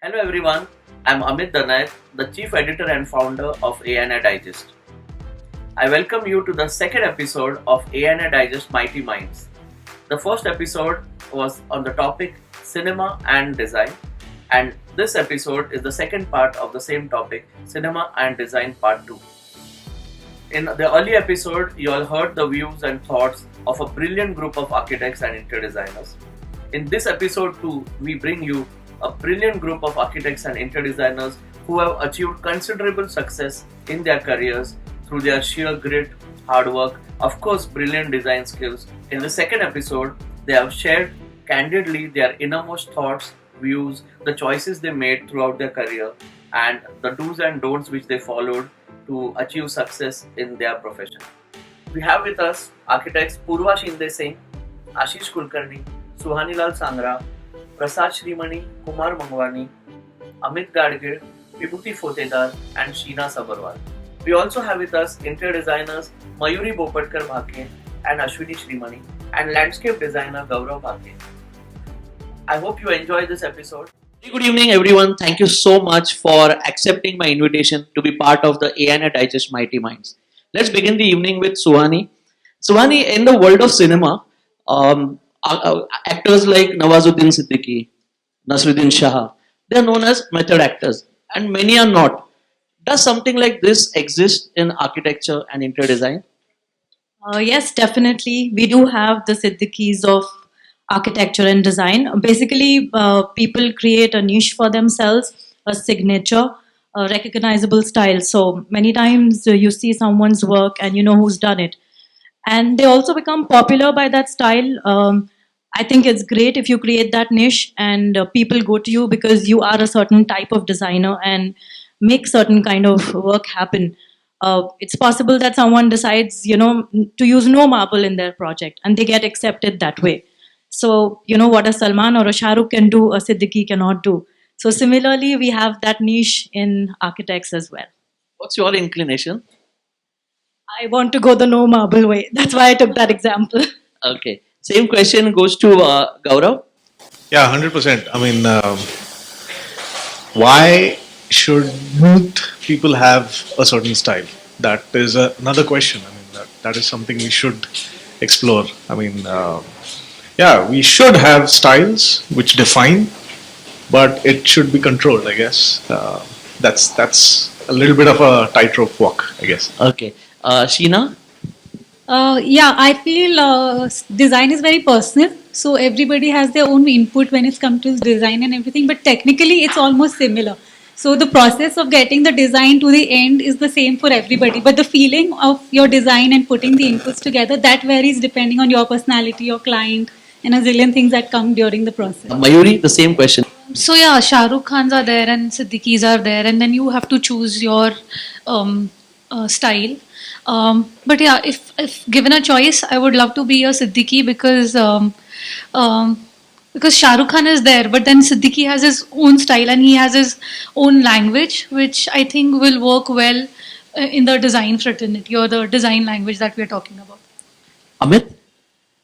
Hello everyone, I'm Amit Danayat, the Chief Editor and Founder of ANA Digest. I welcome you to the second episode of ANA Digest Mighty Minds. The first episode was on the topic Cinema and Design, and this episode is the second part of the same topic, Cinema and Design Part 2. In the early episode, you all heard the views and thoughts of a brilliant group of architects and interior designers. In this episode too, we bring you a brilliant group of architects and interior designers who have achieved considerable success in their careers through their sheer grit, hard work, of course, brilliant design skills. In the second episode, they have shared candidly their innermost thoughts, views, the choices they made throughout their career, and the do's and don'ts which they followed to achieve success in their profession. We have with us architects Purva Shinde Singh, Ashish Kulkarni, Suhanilal Sangra, Prasad Shrimani, Kumar Mangwani, Amit Gadgir, Vibhuti Fotedar, and Sheena Sabarwal. We also have with us interior designers Mayuri Bopatkar Bhake and Ashwini Shrimani, and landscape designer Gaurav Bhake. I hope you enjoy this episode. Good evening, everyone. Thank you so much for accepting my invitation to be part of the ANA Digest Mighty Minds. Let's begin the evening with Suhani. Suhani, in the world of cinema, actors like Nawazuddin Siddiqui, Nasruddin Shah, they are known as method actors, and many are not. Does something like this exist in architecture and interior design? Yes, definitely. We do have the Siddiquis of architecture and design. Basically, people create a niche for themselves, a signature, a recognizable style. So many times you see someone's work and you know who's done it. And they also become popular by that style. I think it's great if you create that niche and people go to you because you are a certain type of designer and make certain kind of work happen. It's possible that someone decides, to use no marble in their project and they get accepted that way. So, what a Salman or a Shah Rukh can do, a Siddiqui cannot do. So, similarly, we have that niche in architects as well. What's your inclination? I want to go the no marble way. That's why I took that example. Okay. Same question goes to Gaurav. Yeah, 100%. I mean, why shouldn't people have a certain style? That is another question. I mean, that is something we should explore. I mean, yeah, we should have styles which define, but it should be controlled, I guess. That's a little bit of a tightrope walk, I guess. Okay. Sheena? Yeah, I feel design is very personal. So everybody has their own input when it's come to design and everything. But technically, it's almost similar. So the process of getting the design to the end is the same for everybody. But the feeling of your design and putting the inputs together, that varies depending on your personality, your client, and a zillion things that come during the process. Mayuri, the same question. So yeah, Shah Rukh Khans are there and Siddiquis are there, and then you have to choose your style. But yeah, if given a choice, I would love to be a Siddiqui because Shah Rukh Khan is there, but then Siddiqui has his own style and he has his own language, which I think will work well in the design fraternity or the design language that we are talking about. Amit?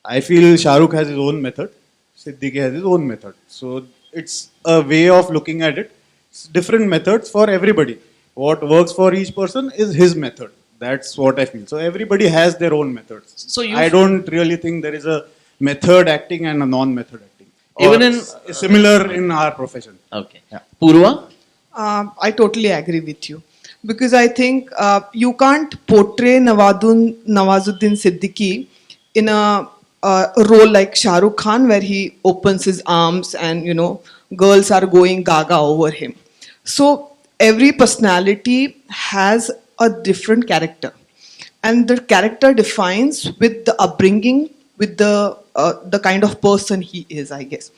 I feel Shah Rukh has his own method, Siddiqui has his own method. So it's a way of looking at it. It's different methods for everybody. What works for each person is his method. That's what I feel. So everybody has their own methods. So I don't really think there is a method acting and a non-method acting. Even Or in similar in our profession. Okay. Purva? I totally agree with you because I think you can't portray Nawazuddin Siddiqui in a role like Shah Rukh Khan where he opens his arms and girls are going gaga over him. So every personality has a different character, and the character defines with the upbringing, with the kind of person he is, I guess.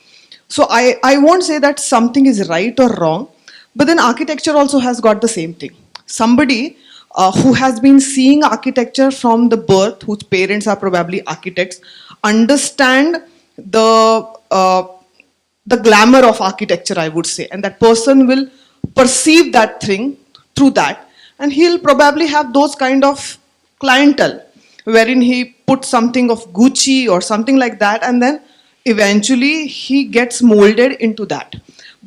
So I won't say that something is right or wrong, but then architecture also has got the same thing. Somebody who has been seeing architecture from the birth, whose parents are probably architects, understand the glamour of architecture, I would say, and that person will perceive that thing through that, and he'll probably have those kind of clientele wherein he puts something of Gucci or something like that, and then eventually he gets molded into that.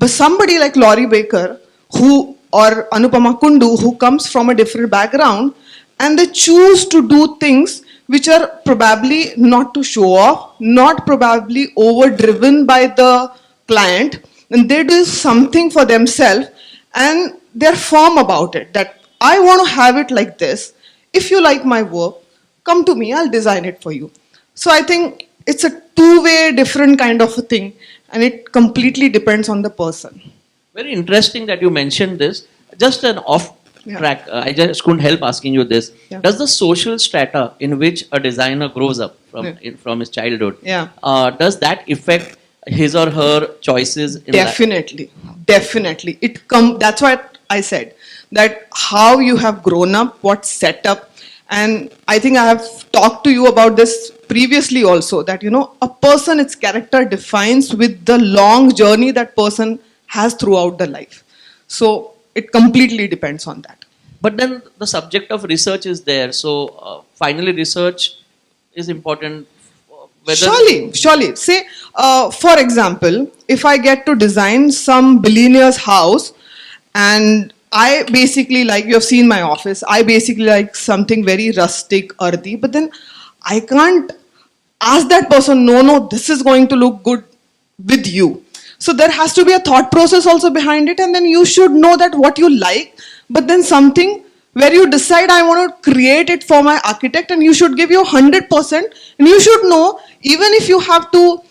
But somebody like Laurie Baker, who or Anupama Kundu, who comes from a different background, and they choose to do things which are probably not to show off, not probably overdriven by the client, and they do something for themselves, and they're firm about it that I want to have it like this. If you like my work, come to me, I'll design it for you. So I think it's a two-way different kind of a thing, and it completely depends on the person. Very interesting that you mentioned this. Just an off Yeah. track, I just couldn't help asking you this. Yeah. Does the social strata in which a designer grows up from Yeah. from his childhood, Yeah. does that affect his or her choices in life? Definitely. That's what I said. That how you have grown up, what set up, and I think I have talked to you about this previously also. That a person, its character defines with the long journey that person has throughout the life. So it completely depends on that. But then the subject of research is there. So finally, research is important. Surely. Say, for example, if I get to design some billionaire's house, and I basically like, you have seen my office, I basically like something very rustic, earthy, but then I can't ask that person, no, this is going to look good with you. So there has to be a thought process also behind it, and then you should know that what you like, but then something where you decide I want to create it for my architect, and you should give your 100%, and you should know even if you have to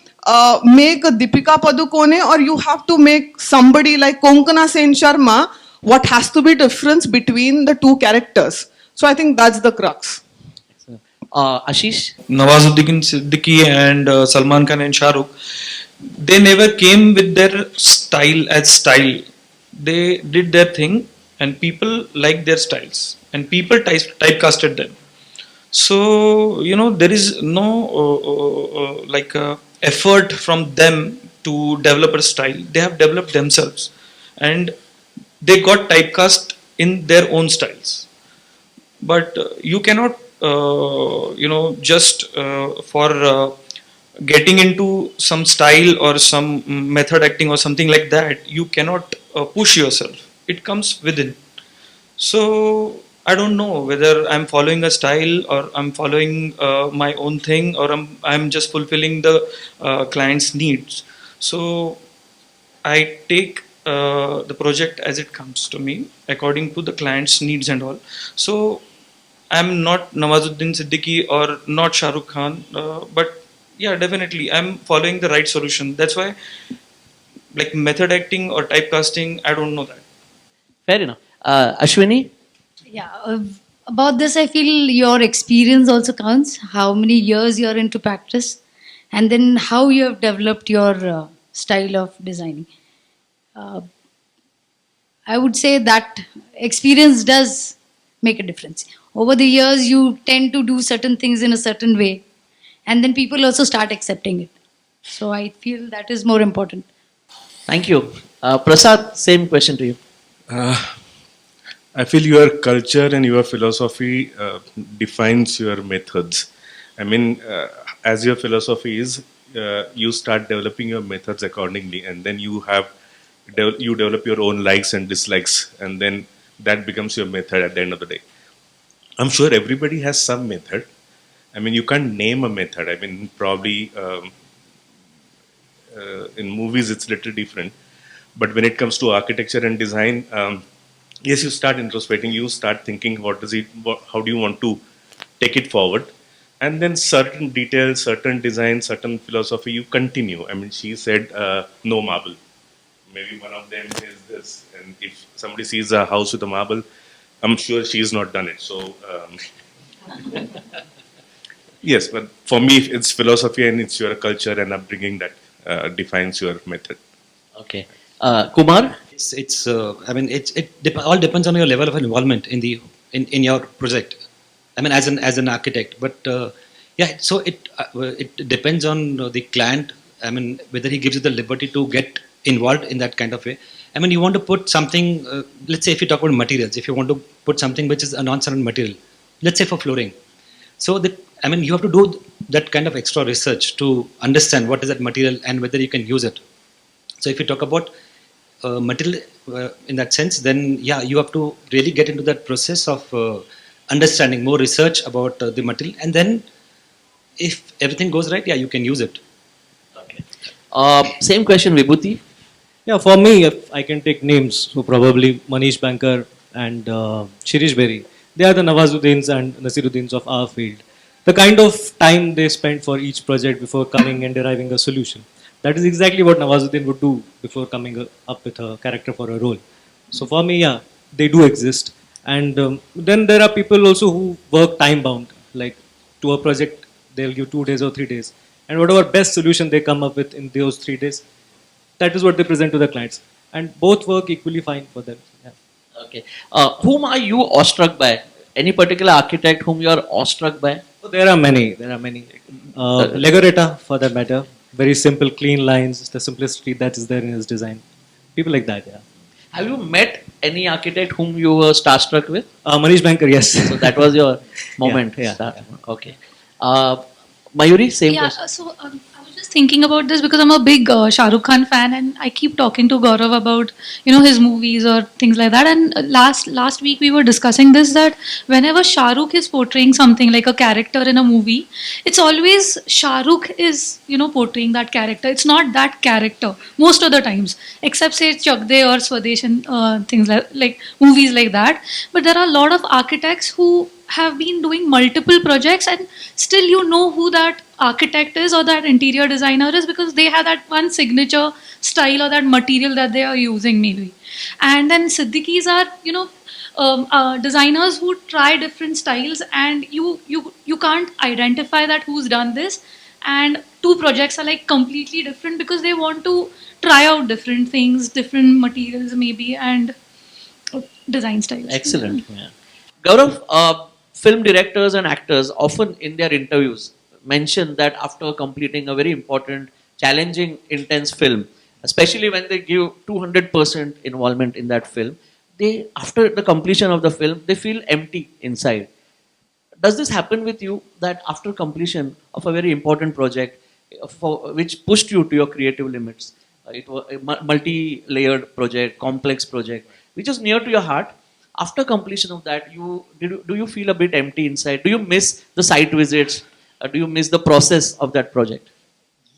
make a Deepika Padukone or you have to make somebody like Konkana Sen Sharma, what has to be difference between the two characters. So I think that's the crux. Ashish, Nawazuddin Siddiqui and Salman Khan and Shah Rukh, they never came with their style as style. They did their thing, and people liked their styles, and people typecasted them. So there is no effort from them to develop a style. They have developed themselves, and they got typecast in their own styles. But you cannot just for getting into some style or some method acting or something like that, you cannot push yourself. It comes within. So I don't know whether I'm following a style or I'm following my own thing, or I'm just fulfilling the client's needs. So I take the project as it comes to me according to the client's needs and all. So I'm not Nawazuddin Siddiqui or not Shah Rukh Khan, but yeah, definitely I'm following the right solution. That's why, like method acting or typecasting, I don't know that. fair enough. Ashwini, Yeah, about this, I feel your experience also counts. How many years you're into practice, and then how you have developed your style of designing. Uh, I would say that experience does make a difference. Over the years, you tend to do certain things in a certain way, and then people also start accepting it. So I feel that is more important. thank you. Prasad, same question to you. I feel your culture and your philosophy defines your methods. I mean, as your philosophy is, you start developing your methods accordingly, and then you develop your own likes and dislikes, and then that becomes your method at the end of the day. I'm sure everybody has some method. I mean, you can't name a method. I mean, probably in movies it's a little different, but when it comes to architecture and design, yes, you start introspecting, you start thinking how do you want to take it forward, and then certain details, certain design, certain philosophy, you continue. I mean, she said no marble. Maybe one of them is this, and if somebody sees a house with a marble, I'm sure she's not done it. So yes, but for me, it's philosophy and it's your culture and upbringing that defines your method. Okay. Kumar, It's I mean all depends on your level of involvement in your project. I mean as an architect, but yeah, so it depends on the client. I mean whether he gives you the liberty to get involved in that kind of way. I mean you want to put something. Let's say if you talk about materials, if you want to put something which is a non-standard material, let's say for flooring. So I mean you have to do that kind of extra research to understand what is that material and whether you can use it. So if you talk about material in that sense, then yeah, you have to really get into that process of understanding more research about the material, and then if everything goes right, yeah, you can use it. Same question, Vibhuti. Yeah, for me, if I can take names, so probably Manish Bankar and Shirish Berry. They are the Nawazuddins and Nasiruddins of our field. The kind of time they spend for each project before coming and deriving a solution. That is exactly what Nawazuddin would do before coming up with a character for a role. So for me, yeah, they do exist. And then there are people also who work time bound. Like to a project, they'll give 2 days or 3 days. And whatever best solution they come up with in those 3 days, that is what they present to the clients. And both work equally fine for them. Yeah. Okay. Whom are you awestruck by? Any particular architect whom you are awestruck by? So there are many. There are many. Legoretta, for that matter. Very simple, clean lines. The simplicity that is there in his design. People like that. Yeah. Have you met any architect whom you were starstruck with? Manish Bankar, yes. So that was your moment. Yeah. Okay. Mayuri, same Yeah, question. so I was just thinking about this because I'm a big Shah Rukh Khan fan, and I keep talking to Gaurav about his movies or things like that. And last week we were discussing this, that whenever Shah Rukh is portraying something like a character in a movie, it's always Shah Rukh is portraying that character. It's not that character most of the times, except say Chak De or Swadesh and things like movies like that. But there are a lot of architects who have been doing multiple projects, and still you know who that architect is or that interior designer is, because they have that one signature style or that material that they are using maybe. And then Siddiquis are designers who try different styles, and you can't identify that who's done this. And two projects are like completely different because they want to try out different things, different materials maybe, and design styles. Excellent. Yeah. Gaurav, film directors and actors often in their interviews mention that after completing a very important, challenging, intense film, especially when they give 200% involvement in that film, they, after the completion of the film, they feel empty inside. Does this happen with you, that after completion of a very important project, for which pushed you to your creative limits, it was a multi-layered project, complex project, which is near to your heart? After completion of that, do you feel a bit empty inside? Do you miss the site visits? Do you miss the process of that project?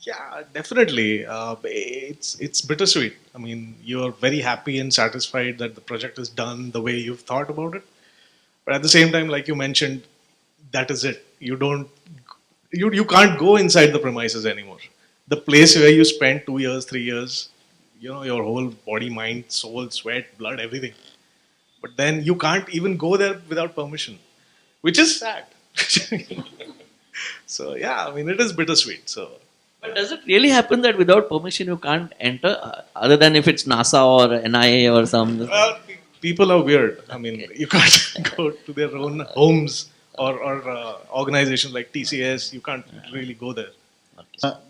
Yeah, definitely. It's bittersweet. I mean, you're very happy and satisfied that the project is done the way you've thought about it. But at the same time, like you mentioned, that is it. You can't go inside the premises anymore. The place where you spent 2 years, 3 years, your whole body, mind, soul, sweat, blood, everything. But then you can't even go there without permission, which is sad. So yeah, I mean, it is bittersweet. So. But does it really happen that without permission you can't enter, other than if it's NASA or NIA or some? Well, people are weird. I mean, you can't go to their own homes or organizations like TCS. You can't really go there.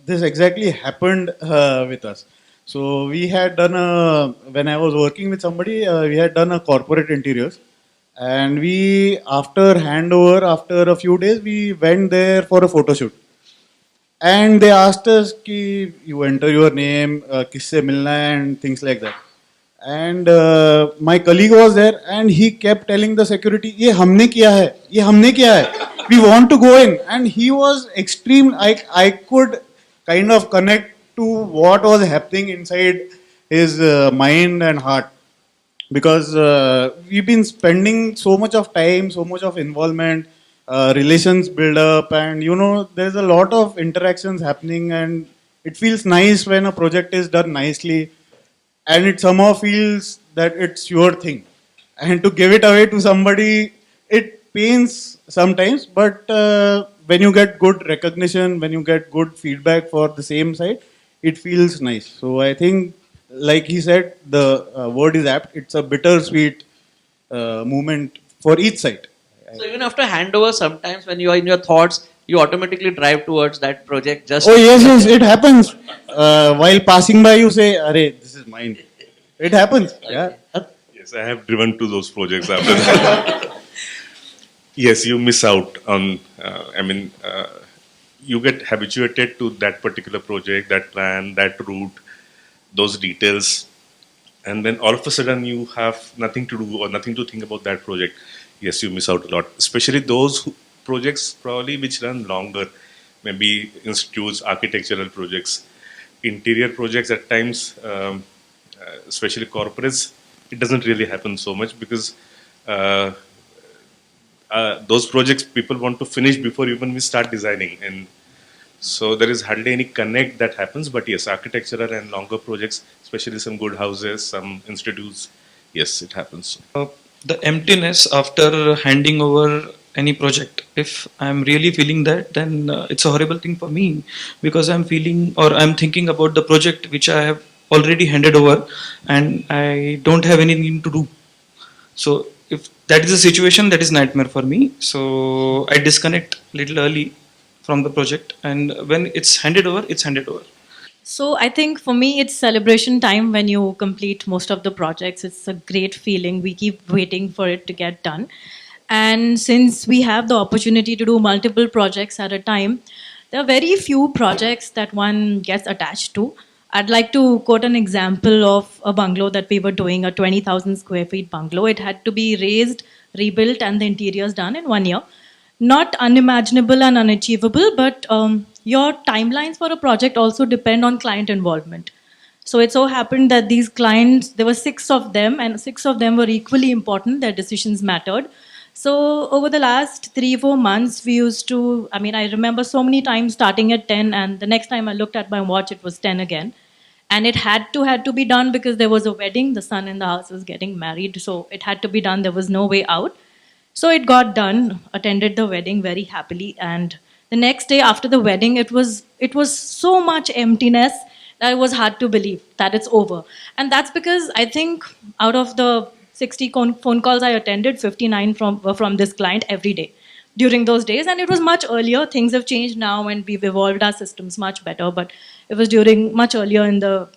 This exactly happened with us. So we had done when I was working with somebody, we had done a corporate interiors, and we, after handover, after a few days, we went there for a photo shoot. And they asked us कि you enter your name, किससे मिलना है, and things like that. And my colleague was there, and he kept telling the security, ये हमने किया है, ये हमने किया है. We want to go in. And he was extreme. I could kind of connect to what was happening inside his mind and heart, because we've been spending so much of time, so much of involvement, relations build up, and there's a lot of interactions happening, and it feels nice when a project is done nicely, and it somehow feels that it's your thing, and to give it away to somebody, it pains sometimes, but when you get good recognition, when you get good feedback for the same side, it feels nice. So I think, like he said, the word is apt. It's a bittersweet moment for each side. So even after handover, sometimes when you are in your thoughts, you automatically drive towards that project. Just Oh yes, it happens. While passing by, you say, "Arey, this is mine." It happens. Yeah. Yes, I have driven to those projects after that. Yes, you miss out on, you get habituated to that particular project, that plan, that route, those details. and then all of a sudden you have nothing to do or nothing to think about that project. Yes, you miss out a lot, especially projects probably which run longer, maybe institutes, architectural projects, interior projects at times, especially corporates. It doesn't really happen so much because uh, those projects people want to finish before even we start designing, and so there is hardly any connect that happens. But yes, architectural and longer projects, especially some good houses, some institutes, yes, it happens. The emptiness after handing over any project, if I'm really feeling that, then it's a horrible thing for me, because I'm feeling or I'm thinking about the project which I have already handed over and I don't have anything to do. So if that is a situation, that is nightmare for me. So I disconnect little early from the project, and when it's handed over, it's handed over. So I think for me, it's celebration time when you complete most of the projects. It's a great feeling. We keep waiting for it to get done. And since we have the opportunity to do multiple projects at a time, there are very few projects that one gets attached to. I'd like to quote an example of a bungalow that we were doing, a 20,000 square feet bungalow. It had to be raised, rebuilt, and the interiors done in 1 year. Not unimaginable and unachievable, but your timelines for a project also depend on client involvement. So it so happened that these clients, there were 6 of them, and 6 of them were equally important. Their decisions mattered. So over the last 3-4 months, we used to, I mean, I remember so many times starting at 10, and the next time I looked at my watch, it was 10 again. And it had to be done because there was a wedding. The son in the house was getting married. So it had to be done. There was no way out. So it got done, attended the wedding very happily, and the next day after the wedding, it was so much emptiness that it was hard to believe that it's over. And that's because I think out of the 60 phone calls I attended, 59 were from this client every day during those days, and it was much earlier. Things have changed now, and we've evolved our systems much better. But it was during much earlier in the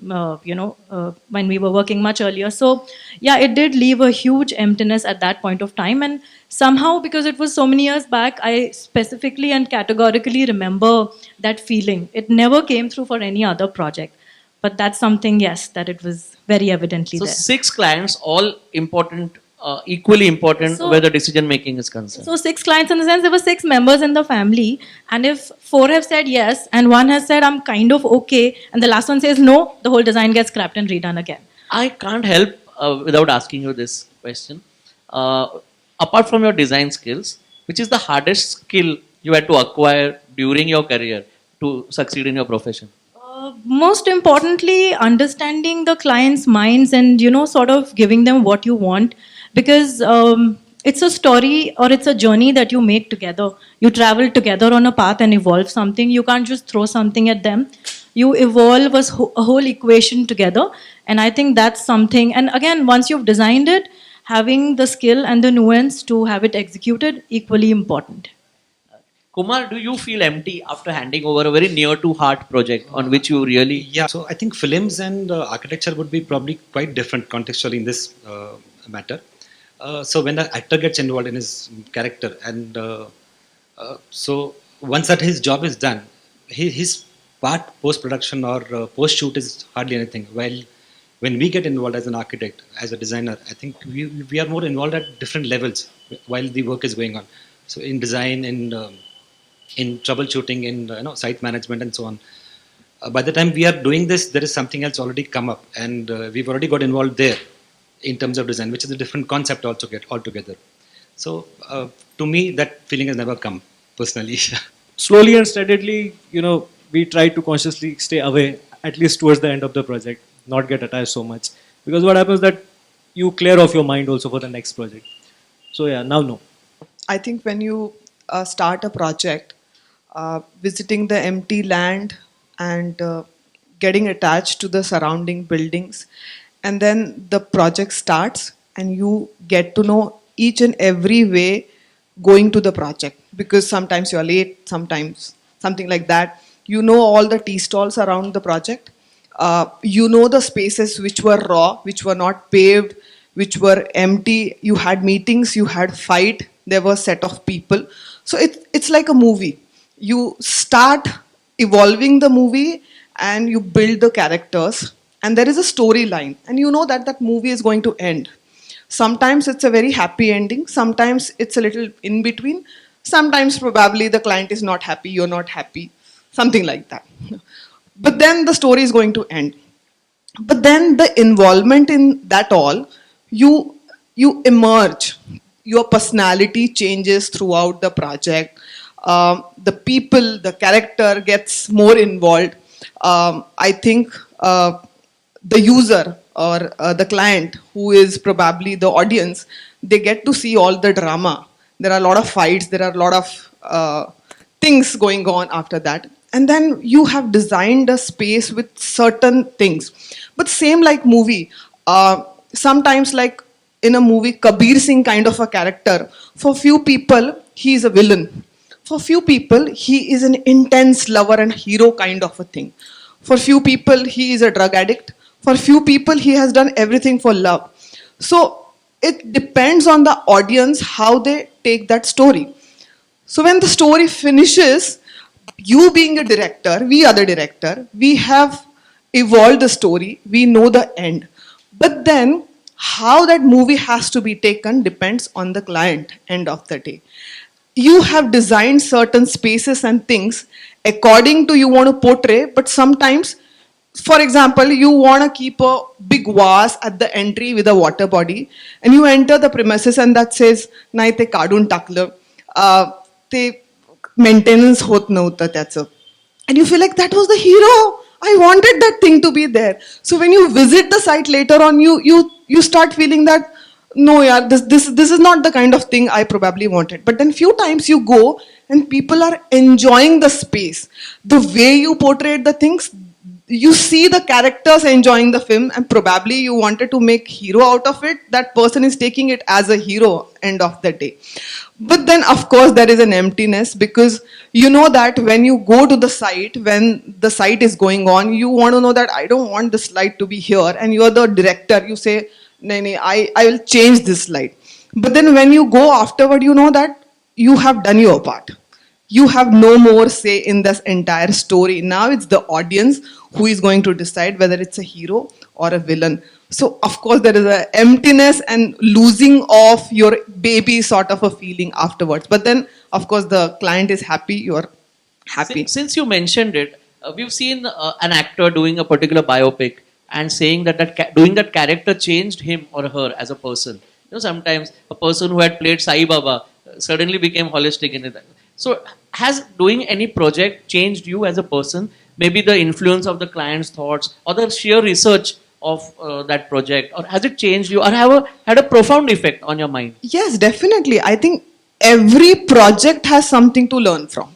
when we were working much earlier. So yeah, it did leave a huge emptiness at that point of time, and somehow because it was so many years back, I specifically and categorically remember that feeling. It never came through for any other project, but that's something, yes, that it was very evidently So there. 6 clients, all important, equally important So- where the decision making is concerned. So 6 clients, in the sense there were 6 members in the family, and if 4 have said yes and 1 has said I'm kind of okay, and the last one says no, the whole design gets scrapped and redone again. I can't help without asking you this question. Apart from your design skills, which is the hardest skill you had to acquire during your career to succeed in your profession? Most importantly, understanding the client's minds and sort of giving them what you want, because it's a story or it's a journey that you make together. You travel together on a path and evolve something. You can't just throw something at them. You evolve a whole equation together, and I think that's something. And again, once you've designed it, having the skill and the nuance to have it executed, equally important. Kumar, do you feel empty after handing over a very near to heart project on which you really? Yeah, so I think films and architecture would be probably quite different contextually in this matter. So when the actor gets involved in his character, and so once that his job is done, his part post production or post shoot is hardly anything. While when we get involved as an architect, as a designer, I think we are more involved at different levels while the work is going on. So in design, in troubleshooting, in site management, and so on. By the time we are doing this, there is something else already come up, and we've already got involved there in terms of design, which is a different concept altogether. So to me, that feeling has never come personally. Slowly and steadily, we try to consciously stay away, at least towards the end of the project, not get attached so much. Because what happens that you clear off your mind also for the next project. So yeah, now no. I think when you start a project, visiting the empty land and getting attached to the surrounding buildings, and then the project starts and you get to know each and every way going to the project, because sometimes you're late, sometimes something like that. You know all the tea stalls around the project. You know the spaces which were raw, which were not paved, which were empty. You had meetings, you had fight, there were a set of people. So it's like a movie. You start evolving the movie and you build the characters, and there is a storyline, and you know that that movie is going to end. Sometimes it's a very happy ending, sometimes it's a little in between, sometimes probably the client is not happy, you're not happy, something like that. But then the story is going to end. But then the involvement in that all, you emerge, your personality changes throughout the project. The people, the character gets more involved. I think the user or the client, who is probably the audience, they get to see all the drama. There are a lot of fights, there are a lot of things going on after that. And then you have designed a space with certain things. But same like movie, sometimes like in a movie, Kabir Singh kind of a character, for few people, he is a villain. For few people, he is an intense lover and hero kind of a thing. For few people, he is a drug addict. For few people, he has done everything for love. So it depends on the audience how they take that story. So when the story finishes, you being a director, we are the director, we have evolved the story, we know the end. But then how that movie has to be taken depends on the client end of the day. You have designed certain spaces and things according to you want to portray, but sometimes, for example, you want to keep a big vase at the entry with a water body, and you enter the premises and that says, "Nai te kadun takle, te maintenance hot navta त्याचं." And you feel like that was the hero. I wanted that thing to be there. So when you visit the site later on, you start feeling that, no, yeah, this is not the kind of thing I probably wanted. But then few times you go and people are enjoying the space. The way you portrayed the things, you see the characters enjoying the film, and probably you wanted to make hero out of it. That person is taking it as a hero end of the day. But then of course there is an emptiness, because you know that when you go to the site, when the site is going on, you want to know that I don't want this light to be here, and you're the director, you say, "Nee, I will change this light." But then when you go afterward, you know that you have done your part. You have no more say in this entire story. Now it's the audience who is going to decide whether it's a hero or a villain. So of course there is an emptiness and losing of your baby sort of a feeling afterwards. But then of course the client is happy, you're happy. Since you mentioned it, we've seen an actor doing a particular biopic and saying that doing that character changed him or her as a person. You know, sometimes a person who had played Sai Baba suddenly became holistic in it. So has doing any project changed you as a person? Maybe the influence of the client's thoughts or the sheer research of that project, or has it changed you or had a profound effect on your mind? Yes, definitely. I think every project has something to learn from.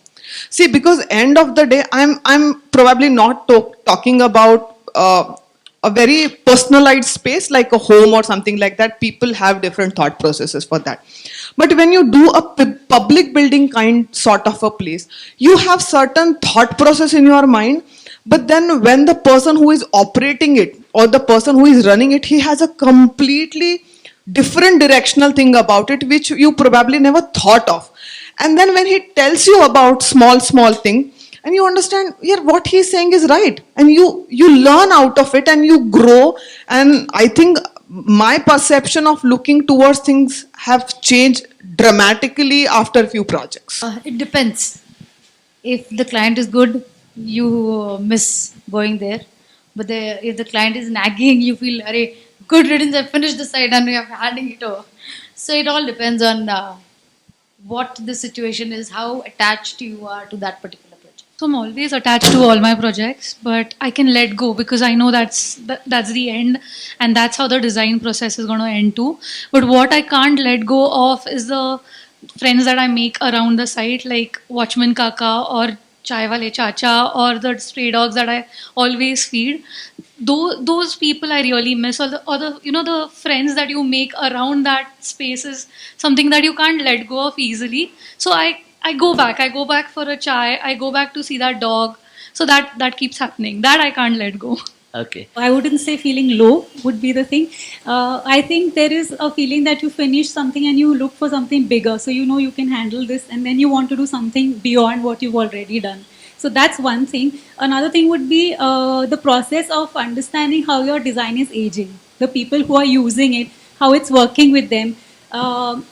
See, because end of the day, I'm probably not talking about a very personalized space like a home or something like that. People have different thought processes for that. But when you do a public building kind sort of a place, you have certain thought process in your mind. But then when the person who is operating it or the person who is running it, he has a completely different directional thing about it, which you probably never thought of. And then when he tells you about small thing, and you understand, yeah, what he's saying is right, and you learn out of it and you grow. And I think my perception of looking towards things have changed dramatically after a few projects. It depends. If the client is good, you miss going there. But if the client is nagging, you feel, "Arey, good riddance, I finished the site and we are handing it over." So it all depends on what the situation is, how attached you are to that particular project. So I'm always attached to all my projects, but I can let go because I know that's the end, and that's how the design process is going to end too. But what I can't let go of is the friends that I make around the site, like Watchman Kaka or Chai Wale Chacha or the stray dogs that I always feed. Those people I really miss, or the friends that you make around that space is something that you can't let go of easily. So I go back for a chai, I go back to see that dog. So that keeps happening. That I can't let go. Okay. I wouldn't say feeling low would be the thing. I think there is a feeling that you finish something and you look for something bigger. So you know you can handle this, and then you want to do something beyond what you've already done. So that's one thing. Another thing would be the process of understanding how your design is aging, the people who are using it, how it's working with them,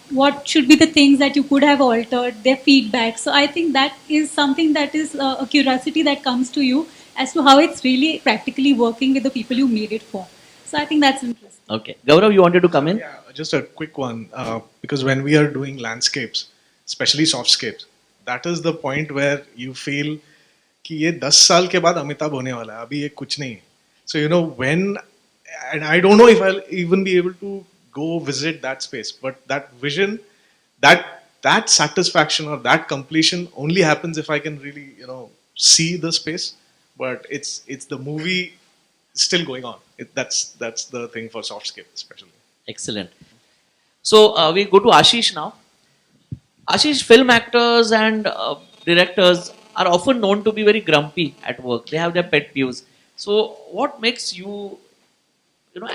what should be the things that you could have altered, their feedback. So I think that is something that is a curiosity that comes to you as to how it's really practically working with the people you made it for. So I think that's interesting. Okay. Gaurav, you wanted to come in? Yeah, just a quick one. Because when we are doing landscapes, especially softscapes, that is the point where you feel कि ये 10 साल के बाद अमिताभ होने वाला है, अभी ये कुछ नहीं. So you know when, and I don't know if I'll even be able to go visit that space, but that vision, that satisfaction or that completion only happens if I can really see the space. But it's the movie still going on. That's the thing for softscape especially. Excellent. So we go to Ashish now. Ashish, film actors and directors are often known to be very grumpy at work. They have their pet peeves. So what makes you,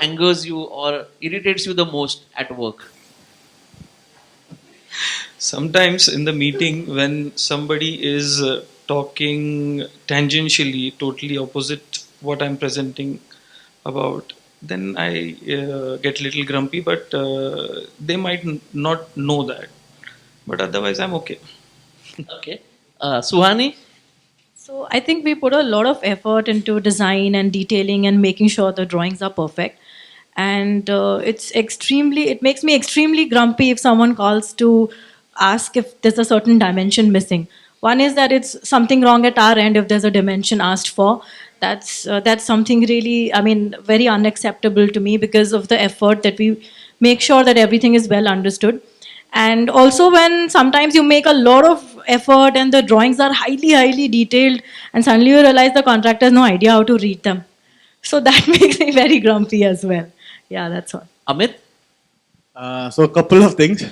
angers you or irritates you the most at work? Sometimes in the meeting, when somebody is talking tangentially, totally opposite what I'm presenting about, then I get a little grumpy, but they might not know that. But otherwise, I'm okay. Okay. Suhani? So I think we put a lot of effort into design and detailing and making sure the drawings are perfect. And it makes me extremely grumpy if someone calls to ask if there's a certain dimension missing. One is that it's something wrong at our end if there's a dimension asked for. That's something really, very unacceptable to me because of the effort that we make sure that everything is well understood. And also when sometimes you make a lot of effort and the drawings are highly, highly detailed and suddenly you realize the contractor has no idea how to read them. So that makes me very grumpy as well. Yeah, that's all. Amit? So a couple of things.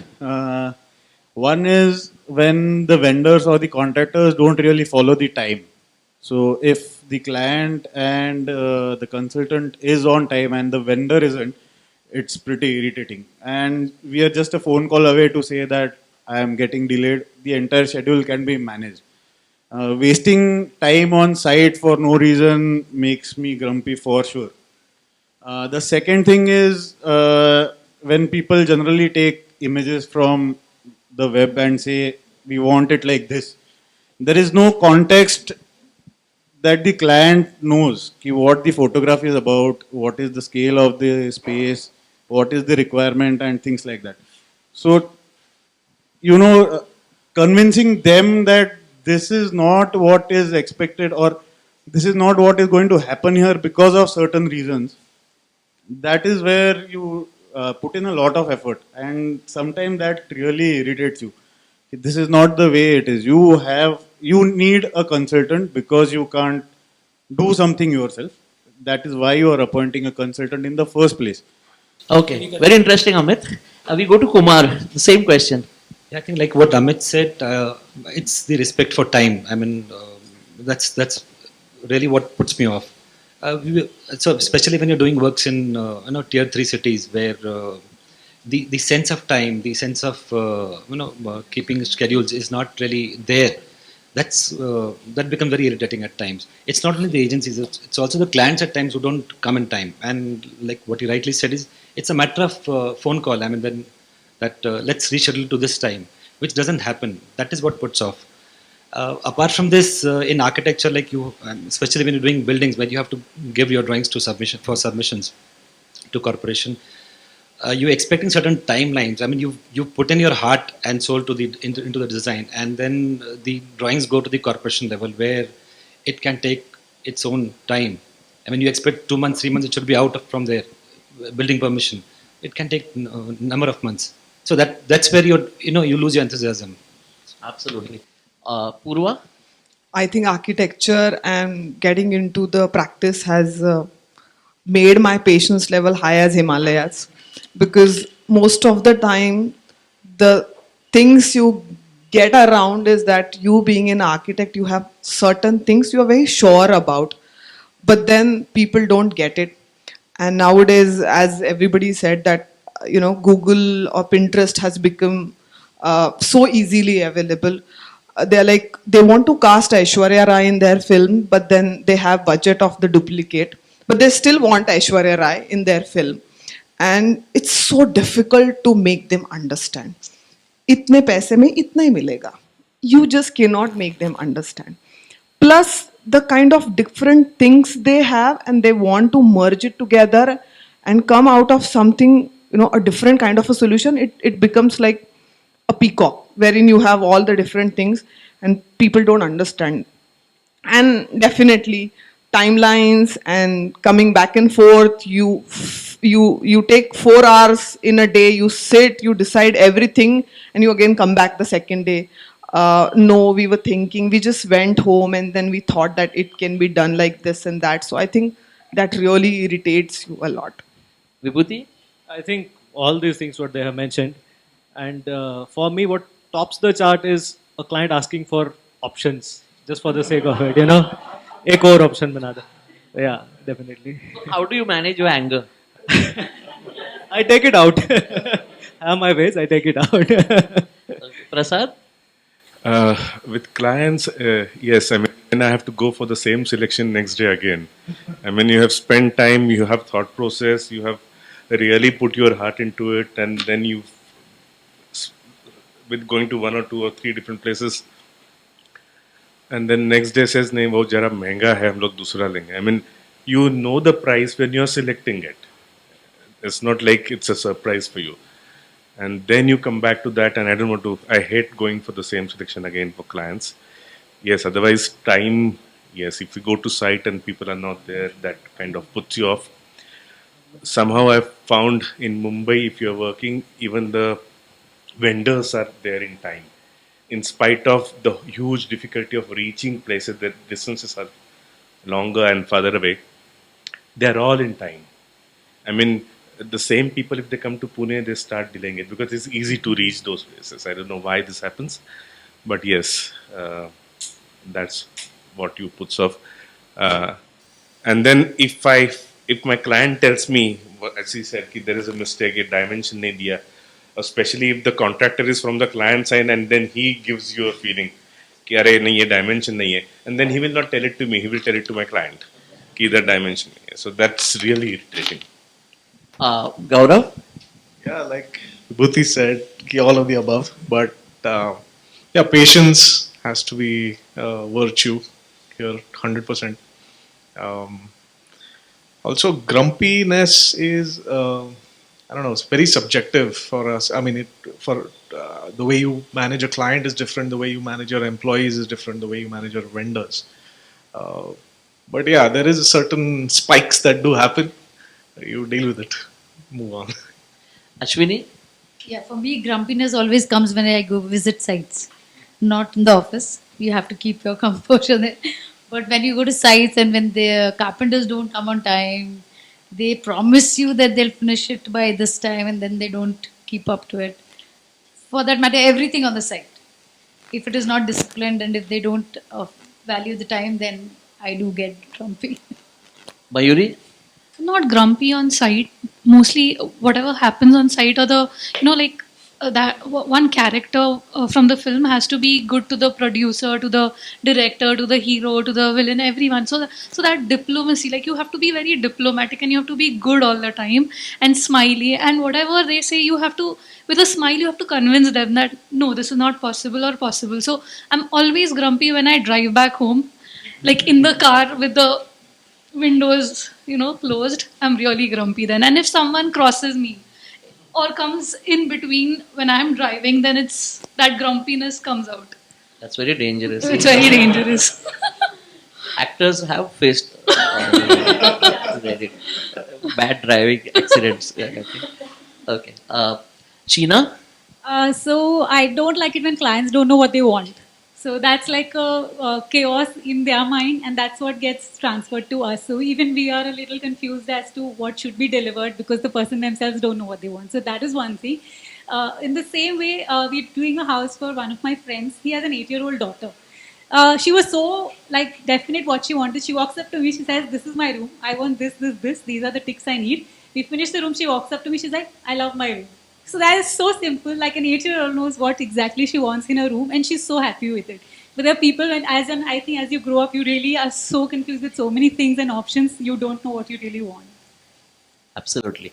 One is when the vendors or the contractors don't really follow the time. So if the client and the consultant is on time and the vendor isn't, it's pretty irritating. And we are just a phone call away to say that I am getting delayed. The entire schedule can be managed. Wasting time on site for no reason makes me grumpy for sure. The second thing is when people generally take images from the web and say, we want it like this. There is no context that the client knows what the photograph is about, what is the scale of the space, what is the requirement and things like that. So, convincing them that this is not what is expected or this is not what is going to happen here because of certain reasons, that is where you put in a lot of effort, and sometimes that really irritates you. This is not the way it is. You need a consultant because you can't do something yourself. That is why you are appointing a consultant in the first place. Okay, very interesting, Amit. We go to Kumar. The same question. Yeah, I think like what Amit said, it's the respect for time. That's really what puts me off. So especially when you're doing works in tier 3 cities where the sense of time, the sense of keeping schedules is not really there. That becomes very irritating at times. It's not only the agencies; it's also the clients at times who don't come in time. And like what you rightly said is, it's a matter of phone call. When let's reschedule to this time, which doesn't happen. That is what puts off. Apart from this, in architecture, like especially when you're doing buildings, where you have to give your drawings to submissions to corporation, you're expecting certain timelines. You put in your heart and soul to into the design, and then the drawings go to the corporation level where it can take its own time. You expect 2 months, 3 months, it should be out from there. Building permission, it can take number of months. So that's where you lose your enthusiasm. Absolutely. Purva? I think architecture and getting into the practice has made my patience level high as Himalayas, because most of the time the things you get around is that you being an architect, you have certain things you are very sure about, but then people don't get it. And nowadays, as everybody said, that Google or Pinterest has become so easily available. they're like they want to cast Aishwarya Rai in their film, but then they have budget of the duplicate, but they still want Aishwarya Rai in their film, and it's so difficult to make them understand. इतने पैसे में इतना ही मिलेगा. You just cannot make them understand. Plus the kind of different things they have, and they want to merge it together and come out of something, a different kind of a solution. It becomes like a peacock wherein you have all the different things and people don't understand. And definitely timelines and coming back and forth, you take 4 hours in a day, you sit, you decide everything, and you again come back the second day. No, we were thinking, we just went home and then we thought that it can be done like this and that. So I think that really irritates you a lot. Vibhuti? I think all these things what they have mentioned, and for me, what tops the chart is a client asking for options just for the sake of it. एक और option बना दो. Yeah, definitely. How do you manage your anger? I take it out. I have my ways. I take it out. Prasad? With clients, yes, I mean, and I have to go for the same selection next day again. I mean, you have spent time, you have thought process, you have really put your heart into it, and then you, with going to 1 or 2 or 3 different places, and then next day says, "नहीं वो जरा महंगा है, हम लोग दूसरा लेंगे." I mean, you know the price when you are selecting it. It's not like it's a surprise for you. And then you come back to that, and I don't want to, I hate going for the same selection again for clients. Yes, otherwise time, yes, if you go to site and people are not there, that kind of puts you off. Somehow I've found in Mumbai, if you're working, even the vendors are there in time. In spite of the huge difficulty of reaching places, the distances are longer and farther away, they're all in time. I mean, the same people, if they come to Pune, they start delaying it because it's easy to reach those places. I don't know why this happens, but yes, that's what you puts off. And then if my client tells me, as he said, कि there is a mistake, a dimension nahi diya, especially if the contractor is from the client side, and then he gives you a feeling कि अरे नहीं ये dimension नहीं है, and then he will not tell it to me, he will tell it to my client कि इधर dimension नहीं है. So that's really irritating. Gaurav? Yeah, like Bhuti said, all of the above. But yeah, patience has to be virtue here, 100%. Also, grumpiness is, I don't know, it's very subjective for us. I mean, the way you manage a client is different, the way you manage your employees is different, the way you manage your vendors. But yeah, there is a certain spikes that do happen. You deal with it. Move on. Ashwini? Yeah, for me, grumpiness always comes when I go visit sites, not in the office. You have to keep your composure there. But when you go to sites and when the carpenters don't come on time, they promise you that they'll finish it by this time and then they don't keep up to it. For that matter, everything on the site. If it is not disciplined and if they don't value the time, then I do get grumpy. Mayuri? Not grumpy on site. Mostly whatever happens on site or the, that one character from the film has to be good to the producer, to the director, to the hero, to the villain, everyone. So that diplomacy, like you have to be very diplomatic and you have to be good all the time and smiley, and whatever they say, you have to, with a smile, you have to convince them that no, this is not possible or possible. So I'm always grumpy when I drive back home, like in the car with the windows, closed. I'm really grumpy then. And if someone crosses me or comes in between when I'm driving, then it's that grumpiness comes out. That's very dangerous. It's very dangerous. Actors have faced very bad driving accidents. Yeah, I think. Okay. Sheena? So I don't like it when clients don't know what they want. So that's like a chaos in their mind, and that's what gets transferred to us. So even we are a little confused as to what should be delivered because the person themselves don't know what they want. So that is one thing. In the same way, we're doing a house for one of my friends. He has an 8-year-old daughter. She was so definite what she wanted. She walks up to me. She says, "This is my room. I want this, this, this. These are the ticks I need." We finish the room. She walks up to me. She's like, "I love my room." So that is so simple. Like an 8-year-old knows what exactly she wants in a room, and she's so happy with it. But there are people, when I think as you grow up, you really are so confused with so many things and options. You don't know what you really want. Absolutely.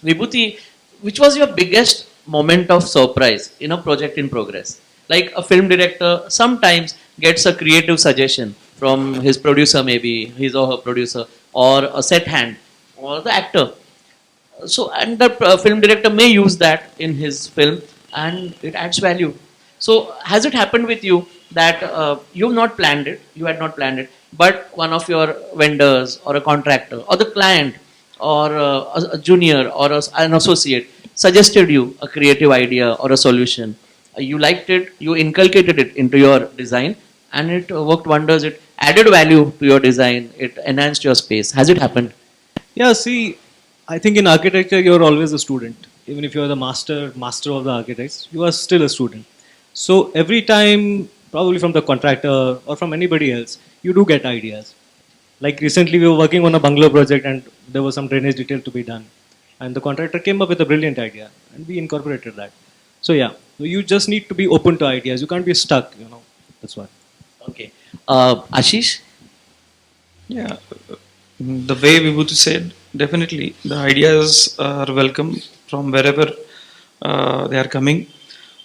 Vibhuti, which was your biggest moment of surprise in a project in progress? Like a film director sometimes gets a creative suggestion from his producer, maybe his or her producer, or a set hand, or the actor. So, and the film director may use that in his film, and it adds value. So, has it happened with you that you've not planned it, you had not planned it, but one of your vendors or a contractor or the client or a junior or an associate suggested you a creative idea or a solution? You liked it, you inculcated it into your design, and it worked wonders. It added value to your design, it enhanced your space. Has it happened? Yeah, see, I think in architecture you're always a student. Even if you're the master of the architects, you are still a student. So every time, probably from the contractor or from anybody else, you do get ideas. Like recently, we were working on a bungalow project, and there was some drainage detail to be done, and the contractor came up with a brilliant idea, and we incorporated that. So yeah, so you just need to be open to ideas. You can't be stuck. That's why. Okay. Ashish? Yeah, the way Vibhuti said, definitely the ideas are welcome from wherever they are coming,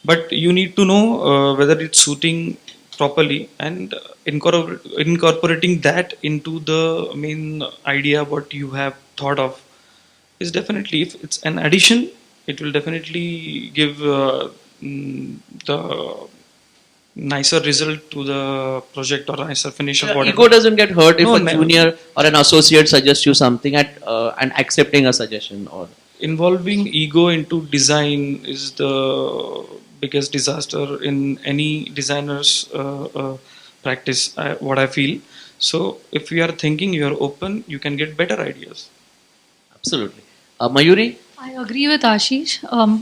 but you need to know whether it's suiting properly and incorporating that into the main idea what you have thought of is definitely, if it's an addition, it will definitely give the nicer result to the project or nicer finish of whatever. Ego doesn't get hurt if No, a never. junior or an associate suggests you something and accepting a suggestion or Involving ego into design is the biggest disaster in any designer's practice, what I feel. So if you are thinking, you are open, you can get better ideas. absolutely. Mayuri? I agree with Ashish.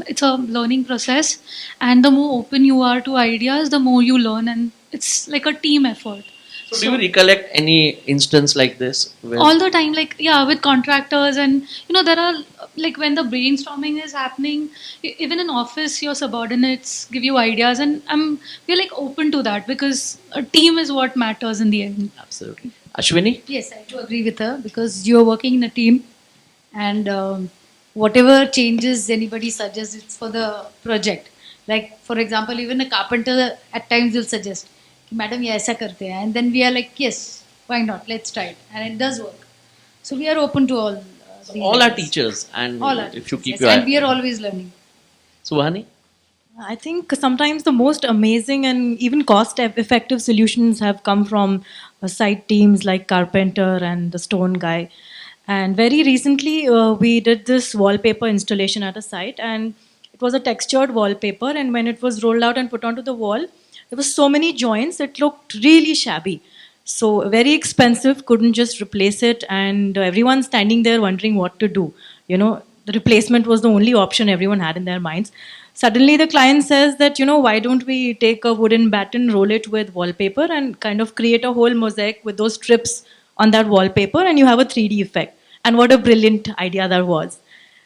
It's a learning process, and the more open you are to ideas, the more you learn, and it's like a team effort. So, do you recollect any instance like this? Where All the time, like yeah, with contractors, and there are like when the brainstorming is happening, even in office, your subordinates give you ideas, and we're like open to that because a team is what matters in the end. Absolutely. Ashwini? Yes, I do agree with her because you're working in a team, and whatever changes anybody suggests, it's for the project. Like for example, even a carpenter at times will suggest, "Madam, ये ऐसा करते हैं," and then we are like, "Yes, why not? Let's try it," and it does work. So we are open to all. These All our ideas. teachers, and All our if you teachers, keep yes, your and we are always learning. Suhani? I think sometimes the most amazing and even cost effective solutions have come from site teams like Carpenter and the Stone Guy. And very recently, we did this wallpaper installation at a site, and it was a textured wallpaper. And when it was rolled out and put onto the wall, there was so many joints, it looked really shabby. So very expensive, couldn't just replace it, and everyone standing there wondering what to do. The replacement was the only option everyone had in their minds. Suddenly, the client says that, why don't we take a wooden batten, roll it with wallpaper, and kind of create a whole mosaic with those strips on that wallpaper, and you have a 3D effect. And what a brilliant idea that was.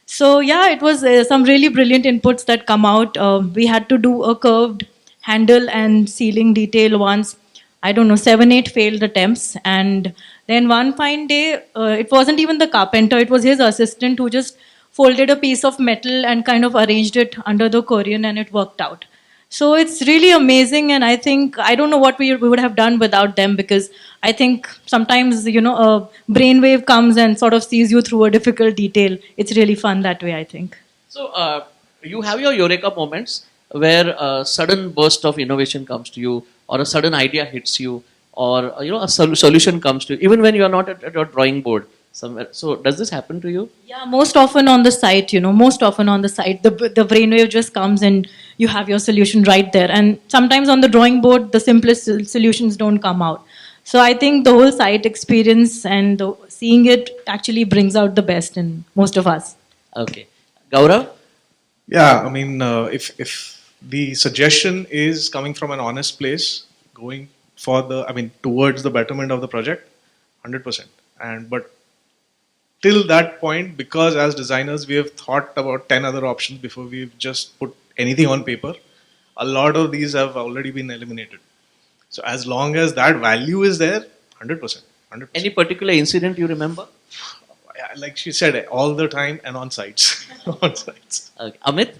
So yeah, it was some really brilliant inputs that come out. We had to do a curved handle and ceiling detail once. I don't know, 7, 8 failed attempts. And then one fine day, it wasn't even the carpenter, it was his assistant who just folded a piece of metal and kind of arranged it under the Korean, and it worked out. So it's really amazing, and I think I don't know what we would have done without them, because I think sometimes a brainwave comes and sort of sees you through a difficult detail. It's really fun that way, I think. So, you have your eureka moments where a sudden burst of innovation comes to you, or a sudden idea hits you, or a solution comes to you, even when you are not at your drawing board somewhere. So, does this happen to you? Yeah, most often on the site, most often on the site, the brainwave just comes and you have your solution right there. And sometimes on the drawing board, the simplest solutions don't come out. So I think the whole site experience and seeing it actually brings out the best in most of us. Okay. Gaurav? Yeah, I mean, if the suggestion is coming from an honest place, going towards the betterment of the project, 100%. But till that point, because as designers we have thought about 10 other options before we've just put anything on paper, a lot of these have already been eliminated. So as long as that value is there, 100%. 100%. Any particular incident you remember? Like she said, all the time and on sites. On sites. Amit?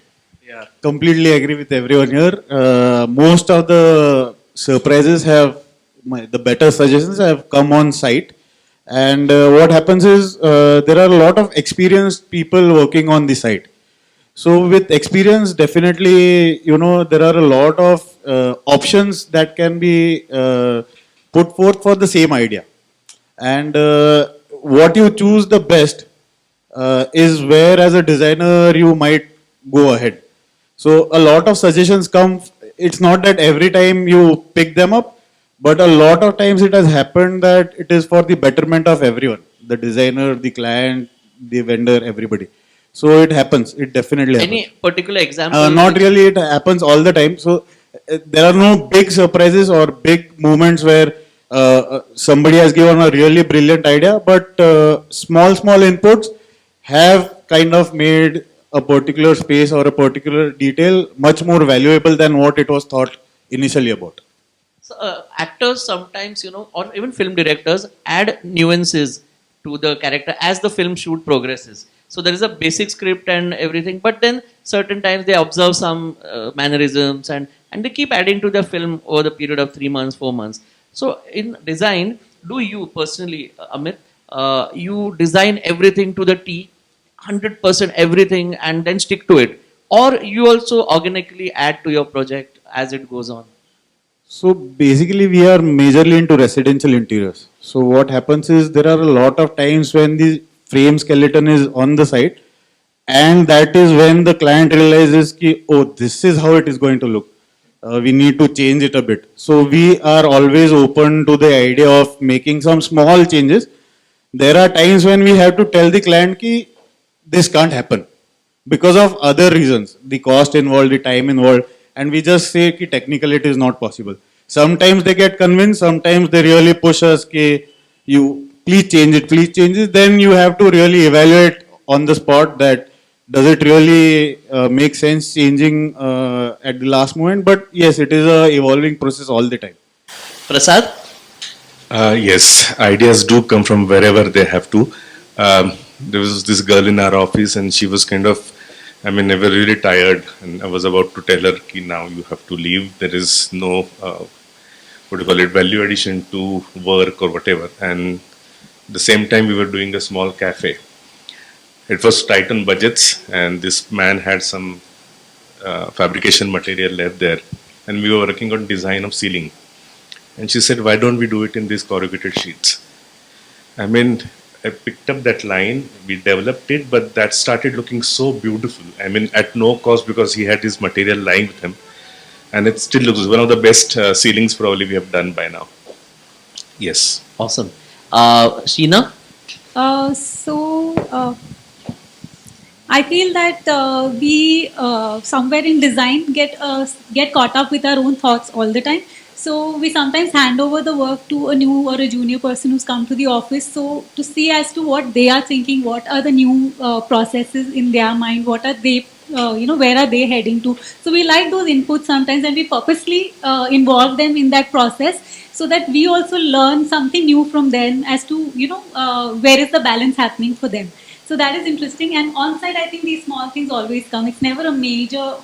Yeah, completely agree with everyone here. Most of the surprises the better suggestions have come on site. And what happens is there are a lot of experienced people working on the site. So with experience, definitely, there are a lot of options that can be put forth for the same idea. And what you choose the best is where as a designer you might go ahead. So a lot of suggestions come. It's not that every time you pick them up, but a lot of times it has happened that it is for the betterment of everyone, the designer, the client, the vendor, everybody. So it happens. It definitely happens. Any particular example? Not really. It happens all the time. So there are no big surprises or big moments where somebody has given a really brilliant idea, but small inputs have kind of made a particular space or a particular detail much more valuable than what it was thought initially about. So, actors sometimes, or even film directors add nuances to the character as the film shoot progresses. So there is a basic script and everything, but then certain times they observe some mannerisms and they keep adding to the film over the period of 3 months, 4 months. So in design, do you personally, Amit, you design everything to the T, 100% everything and then stick to it? Or you also organically add to your project as it goes on? So basically we are majorly into residential interiors. So what happens is there are a lot of times when the frame skeleton is on the site, and that is when the client realizes ki, oh, this is how it is going to look. We need to change it a bit. So we are always open to the idea of making some small changes. There are times when we have to tell the client ki this can't happen because of other reasons, the cost involved, the time involved, and we just say ki technically it is not possible. Sometimes they get convinced, sometimes they really push us ki you please change it. Then you have to really evaluate on the spot that does it really make sense changing at the last moment. But yes, it is a evolving process all the time. Prasad? Yes, ideas do come from wherever they have to. There was this girl in our office and she was kind of, I mean, they were really tired and I was about to tell her, ki now you have to leave. There is no, value addition to work or whatever. And the same time we were doing a small cafe. It was tight on budgets and this man had some fabrication material left there and we were working on design of ceiling. And she said, why don't we do it in these corrugated sheets? I mean, I picked up that line, we developed it, but that started looking so beautiful. I mean, at no cost because he had his material lying with him. And it still looks one of the best ceilings probably we have done by now. Yes. Awesome. Sheena? I feel that we somewhere in design get caught up with our own thoughts all the time. So we sometimes hand over the work to a new or a junior person who's come to the office. So to see as to what they are thinking, what are the new processes in their mind, what are they, where are they heading to. So we like those inputs sometimes and we purposely involve them in that process so that we also learn something new from them as to, where is the balance happening for them. So that is interesting. And on site, I think these small things always come. It's never a major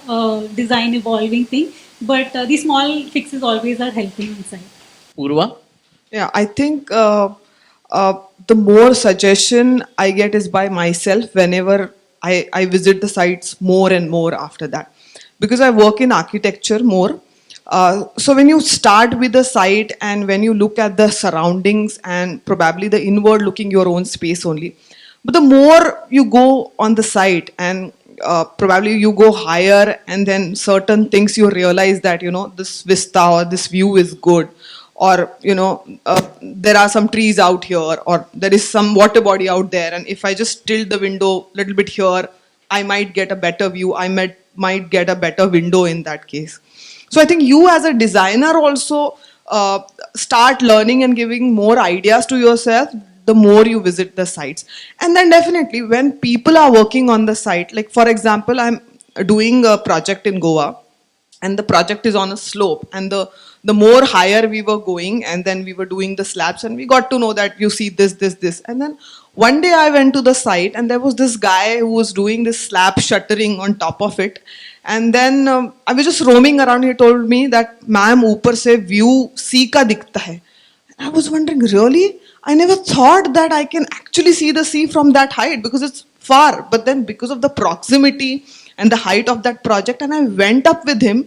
design evolving thing. But these small fixes always are helping inside. Purva? Yeah, I think the more suggestion I get is by myself whenever I visit the sites more and more after that. Because I work in architecture more. So when you start with the site and when you look at the surroundings and probably the inward looking your own space only. But the more you go on the site and probably you go higher and then certain things you realize that this vista or this view is good, or there are some trees out here or there is some water body out there, and if I just tilt the window a little bit here I might get a better view, I might get a better window in that case. So I think you as a designer also start learning and giving more ideas to yourself. the more you visit the sites. And then definitely when people are working on the site, like for example, I'm doing a project in Goa, and the project is on a slope, and the more higher we were going, and then we were doing the slabs, and we got to know that you see this, and then one day I went to the site, and there was this guy who was doing this slab shuttering on top of it. And then I was just roaming around. He told me that ma'am, ऊपर से view sea का दिखता है. I was wondering, really? I never thought that I can actually see the sea from that height because it's far. But then because of the proximity and the height of that project, and I went up with him,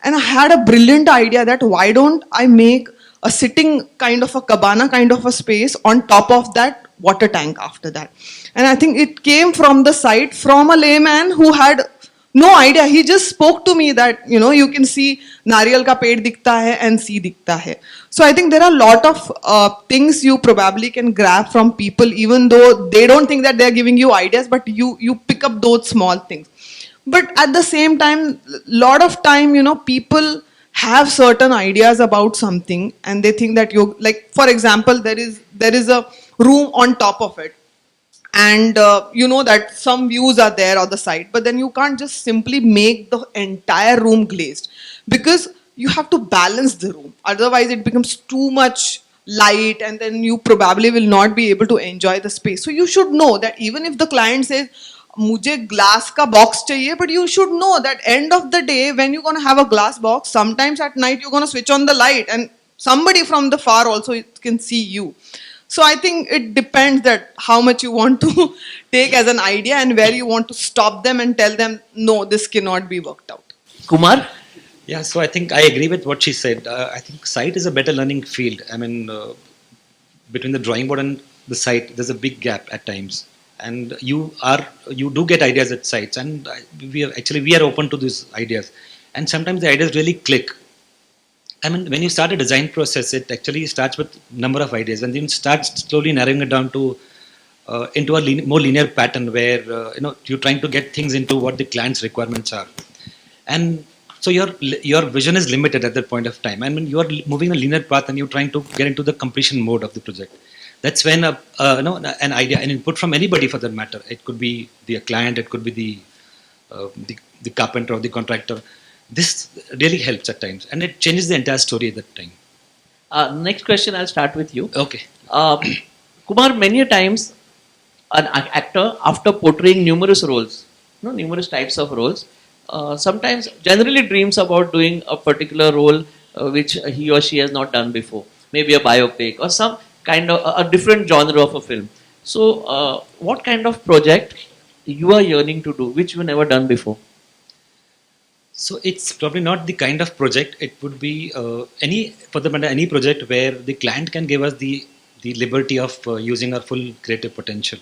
and I had a brilliant idea that why don't I make a sitting kind of a cabana kind of a space on top of that water tank after that. And I think it came from the site, from a layman who had no idea. He just spoke to me that, you know, you can see nariyal ka ped dikhta hai and sea dikhta hai. So I think there are a lot of things you probably can grab from people, even though they don't think that they're giving you ideas, but you pick up those small things. But at the same time, lot of time, you know, people have certain ideas about something, and they think that you, like for example, there is a room on top of it, and you know that some views are there on the side, but then you can't just simply make the entire room glazed, because you have to balance the room, otherwise it becomes too much light, and then you probably will not be able to enjoy the space. So you should know that even if the client says मुझे glass का box चाहिए, but you should know that end of the day when you're going to have a glass box, sometimes at night you're going to switch on the light and somebody from the far also can see you. So I think it depends that how much you want to take as an idea and where you want to stop them and tell them, no, this cannot be worked out. Kumar? Yeah, so I think I agree with what she said. I think site is a better learning field. I mean, between the drawing board and the site, there's a big gap at times. And you do get ideas at sites, and we are open to these ideas. And sometimes the ideas really click. I mean, when you start a design process, it actually starts with number of ideas, and then start slowly narrowing it down to into a more linear pattern where you know, you're trying to get things into what the client's requirements are. And so your vision is limited at that point of time. I mean, you are moving a linear path, and you're trying to get into the completion mode of the project. That's when an idea, an input from anybody for that matter. It could be the client, it could be the carpenter or the contractor. This really helps at times, and it changes the entire story at that time. Next question, I'll start with you. Okay. Kumar, many a times an actor, after portraying numerous roles, numerous types of roles, sometimes generally dreams about doing a particular role which he or she has not done before. Maybe a biopic or some kind of a different genre of a film. So, what kind of project you are yearning to do, which you never done before? So it's probably not the kind of project. It would be any project where the client can give us the liberty of using our full creative potential.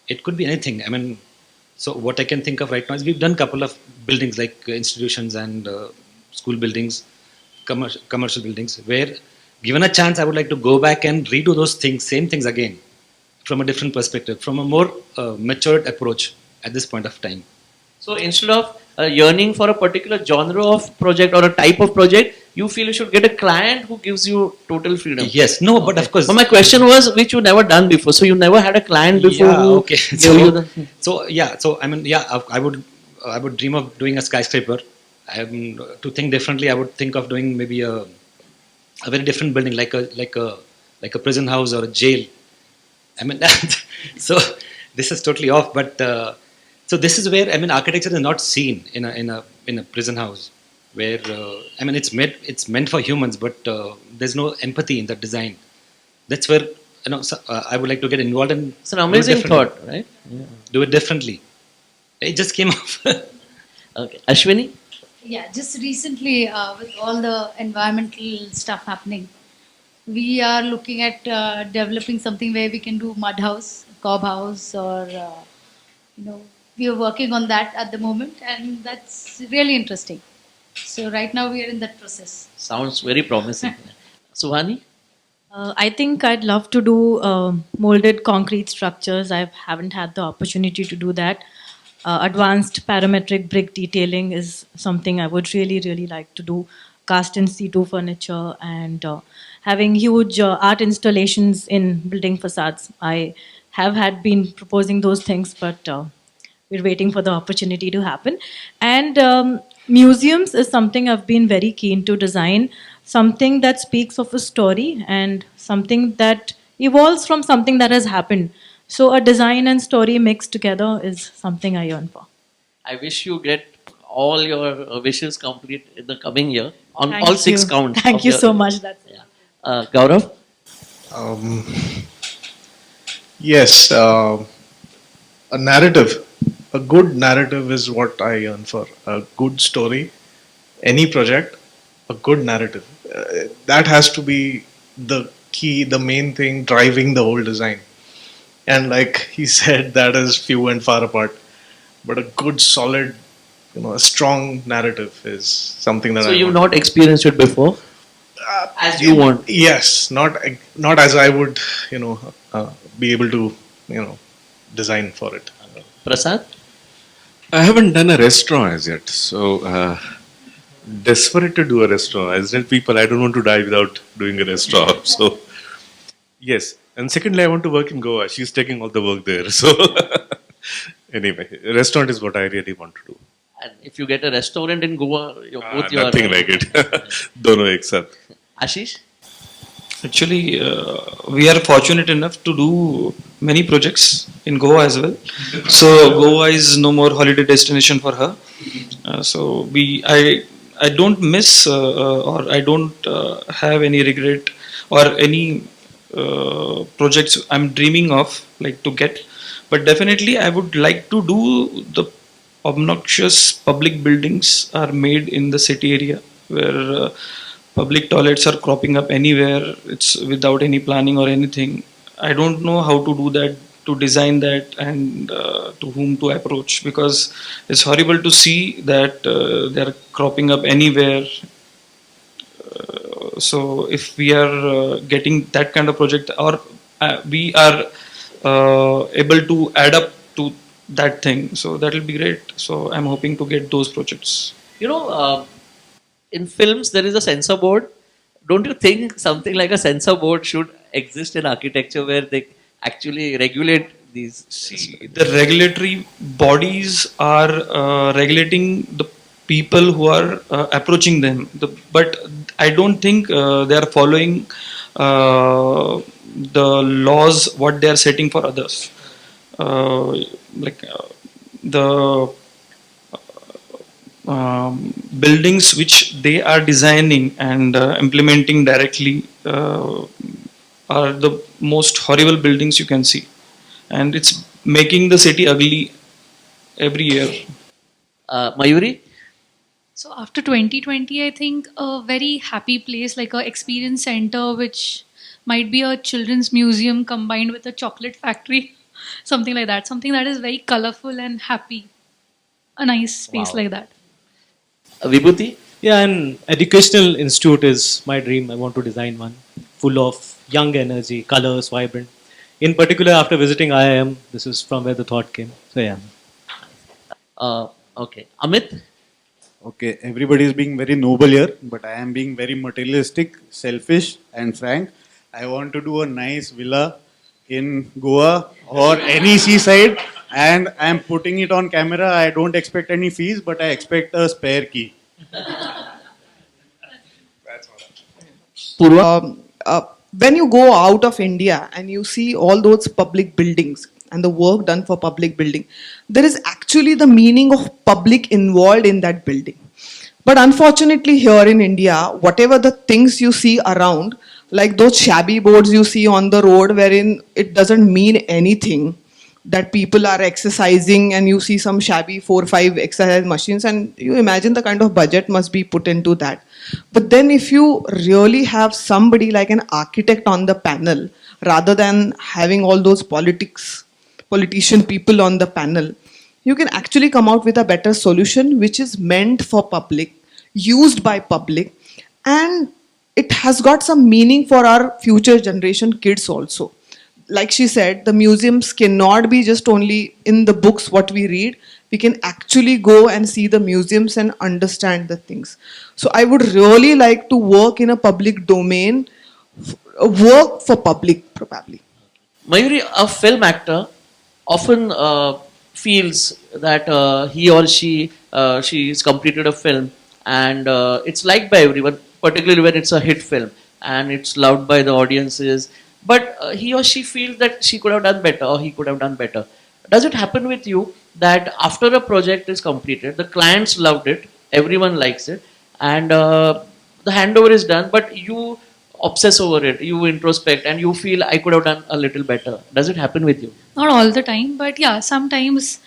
It could be anything. I mean, so what I can think of right now is we've done a couple of buildings like institutions and school buildings, commercial buildings, where given a chance, I would like to go back and redo those things, same things again, from a different perspective, from a more matured approach at this point of time. So instead of yearning for a particular genre of project or a type of project, you feel you should get a client who gives you total freedom. Yes, no, but of course. But my question was, which you never done before. So you never had a client before. Yeah, okay. So I mean, yeah, I would dream of doing a skyscraper. To think differently, I would think of doing maybe a very different building, like a prison house or a jail. I mean, so this is totally off, but so this is where, I mean, architecture is not seen in a prison house, where I mean, it's meant for humans, but there's no empathy in the design. That's where I would like to get involved in. It's an amazing thought, right? Yeah. Do it differently. It just came off. Okay, Ashwini. Yeah, just recently with all the environmental stuff happening, we are looking at developing something where we can do mud house, cob house, or we are working on that at the moment, and that's really interesting. So right now we are in that process. Sounds very promising. Suhani? I think I'd love to do molded concrete structures. I haven't had the opportunity to do that. Advanced parametric brick detailing is something I would really, really like to do. cast in situ furniture, and having huge art installations in building facades. I have had been proposing those things, but we're waiting for the opportunity to happen. And museums is something I've been very keen to design, something that speaks of a story and something that evolves from something that has happened. So a design and story mixed together is something I yearn for. I wish you get all your wishes complete in the coming year on Thank all 6 you. counts. Thank of you your- so much. That's it. Gaurav? Yes, a narrative, a good narrative is what I yearn for. A good story, any project, a good narrative. That has to be the key, the main thing driving the whole design. And like he said, that is few and far apart. But a good, solid, a strong narrative is something that So I you've want. not experienced it before? As you want? Yes, not as I would, be able to, design for it. Prasad? I haven't done a restaurant as yet, so desperate to do a restaurant. As in people, I don't want to die without doing a restaurant. So yes, and secondly, I want to work in Goa. She's taking all the work there. So anyway, restaurant is what I really want to do. And if you get a restaurant in Goa, you're both your... Nothing like it. Dono ek saath. Ashish? Actually, we are fortunate enough to do many projects in Goa as well. So Goa is no more holiday destination for her. I don't miss or I don't have any regret or any projects I'm dreaming of like to get. But definitely, I would like to do the obnoxious public buildings are made in the city area where public toilets are cropping up anywhere. It's without any planning or anything. I don't know how to do that, to design that, and to whom to approach, because it's horrible to see that they're cropping up anywhere. So if we are getting that kind of project, or we are able to add up to that thing, so that will be great. So I'm hoping to get those projects. In films, there is a censor board. Don't you think something like a censor board should exist in architecture where they actually regulate these? See, the regulatory bodies are regulating the people who are approaching them, but I don't think they are following the laws what they are setting for others. The buildings which they are designing and implementing directly are the most horrible buildings you can see, and it's making the city ugly every year. Mayuri? So after 2020, I think a very happy place like a experience center, which might be a children's museum combined with a chocolate factory, something like that. Something that is very colorful and happy. A nice space Wow. like that. Vibhuti? Yeah, an educational institute is my dream. I want to design one full of young energy, colors, vibrant. In particular, after visiting IIM, this is from where the thought came. So yeah. Okay. Amit? Okay, everybody is being very noble here, but I am being very materialistic, selfish, and frank. I want to do a nice villa in Goa or any seaside, and I am putting it on camera. I don't expect any fees, but I expect a spare key. When you go out of India and you see all those public buildings and the work done for public building, there is actually the meaning of public involved in that building. But unfortunately, here in India, whatever the things you see around, like those shabby boards you see on the road, wherein it doesn't mean anything, that people are exercising and you see some shabby 4 or 5 exercise machines, and you imagine the kind of budget must be put into that. But then if you really have somebody like an architect on the panel, rather than having all those politician people on the panel, you can actually come out with a better solution which is meant for public, used by public, and it has got some meaning for our future generation kids also. Like she said, the museums cannot be just only in the books what we read. we can actually go and see the museums and understand the things. So I would really like to work in a public domain, work for public probably. Mayuri, a film actor often feels that he or she's completed a film and it's liked by everyone, particularly when it's a hit film and it's loved by the audiences. But he or she feels that she could have done better or he could have done better. Does it happen with you that after a project is completed, the clients loved it, everyone likes it, and the handover is done, but you obsess over it, you introspect, and you feel I could have done a little better? Does it happen with you? Not all the time, but yeah, sometimes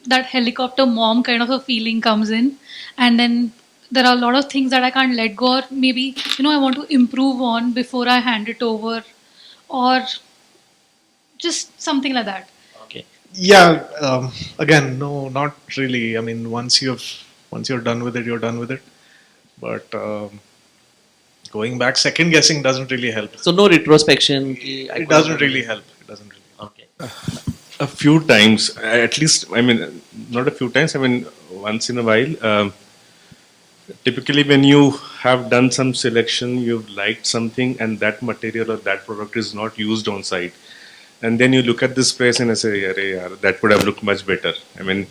that helicopter mom kind of a feeling comes in, and then there are a lot of things that I can't let go, or maybe I want to improve on before I hand it over, or just something like that. Okay. Yeah, again, no, not really. I mean, once you're done with it, you're done with it. But going back, second guessing doesn't really help. So no retrospection. It doesn't really help. It doesn't really. Okay. A few times, at least, I mean, not a few times, I mean, once in a while. Typically, when you have done some selection, you've liked something, and that material or that product is not used on site. And then you look at this place and I say, "Arey yaar, that would have looked much better." I mean,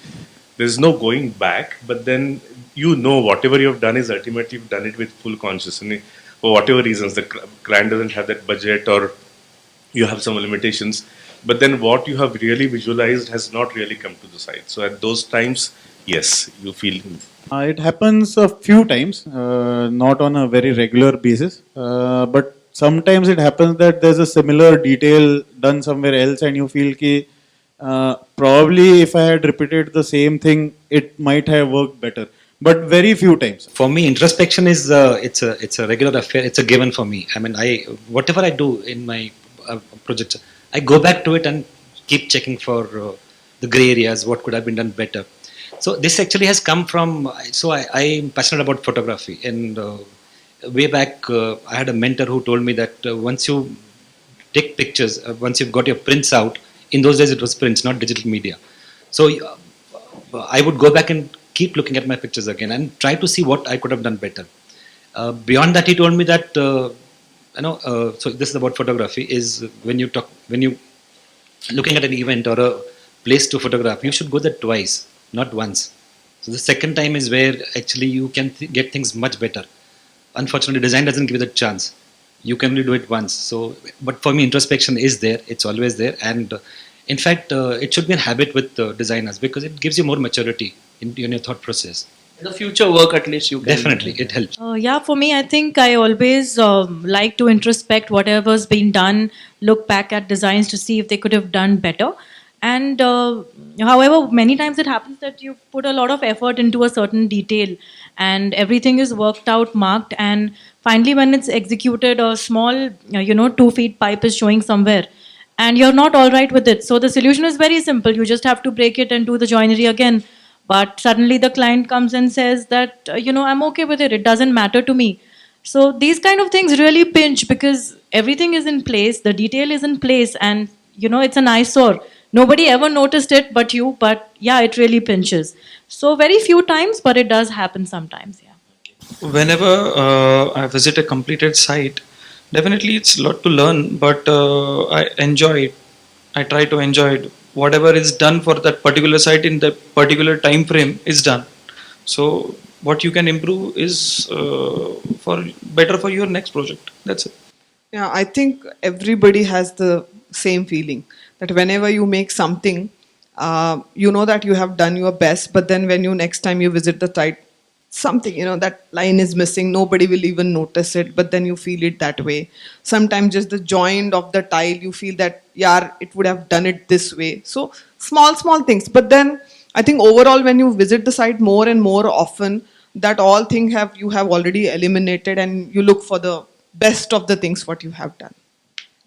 there's no going back, but then whatever you have done is ultimately you've done it with full consciousness. For whatever reasons, the client doesn't have that budget or you have some limitations. But then what you have really visualized has not really come to the site. So at those times, yes, you feel. It happens a few times, not on a very regular basis, but sometimes it happens that there's a similar detail done somewhere else and you feel ki probably if I had repeated the same thing, it might have worked better. But very few times. For me, introspection is it's a regular affair. It's a given for me. I mean, whatever I do in my projects, I go back to it and keep checking for the gray areas. What could have been done better? So this actually has come from. So I am passionate about photography, and way back I had a mentor who told me that once you take pictures, once you've got your prints out. In those days, it was prints, not digital media. So I would go back and keep looking at my pictures again and try to see what I could have done better. Beyond that, he told me that so this is about photography. Is when you looking at an event or a place to photograph, you should go there twice, not once. So the second time is where actually you can get things much better. Unfortunately, design doesn't give you that chance. You can only do it once. So, but for me, introspection is there. It's always there, and in fact, it should be a habit with designers because it gives you more maturity in your thought process. In the future work, at least you can. Definitely, it helps. Yeah, for me, I think I always like to introspect whatever's been done, look back at designs to see if they could have done better. And however, many times it happens that you put a lot of effort into a certain detail and everything is worked out, marked, and finally when it's executed, a small, 2 feet pipe is showing somewhere and you're not all right with it. So the solution is very simple. You just have to break it and do the joinery again. But suddenly the client comes and says that, I'm okay with it. It doesn't matter to me. So these kind of things really pinch because everything is in place. The detail is in place and, it's an eyesore. Nobody ever noticed it but you. But yeah, it really pinches. So very few times, but it does happen sometimes. Yeah. Whenever I visit a completed site, definitely it's a lot to learn, but I enjoy it. I try to enjoy it. Whatever is done for that particular site in that particular time frame is done. So what you can improve is better for your next project. That's it. Yeah, I think everybody has the same feeling that whenever you make something, you know that you have done your best, but then when you next time you visit the site, something, that line is missing, nobody will even notice it, but then you feel it that way. Sometimes just the joint of the tile, you feel that, yeah, it would have done it this way. So small things. But then I think overall, when you visit the site more and more often, that all thing you have already eliminated and you look for the best of the things what you have done.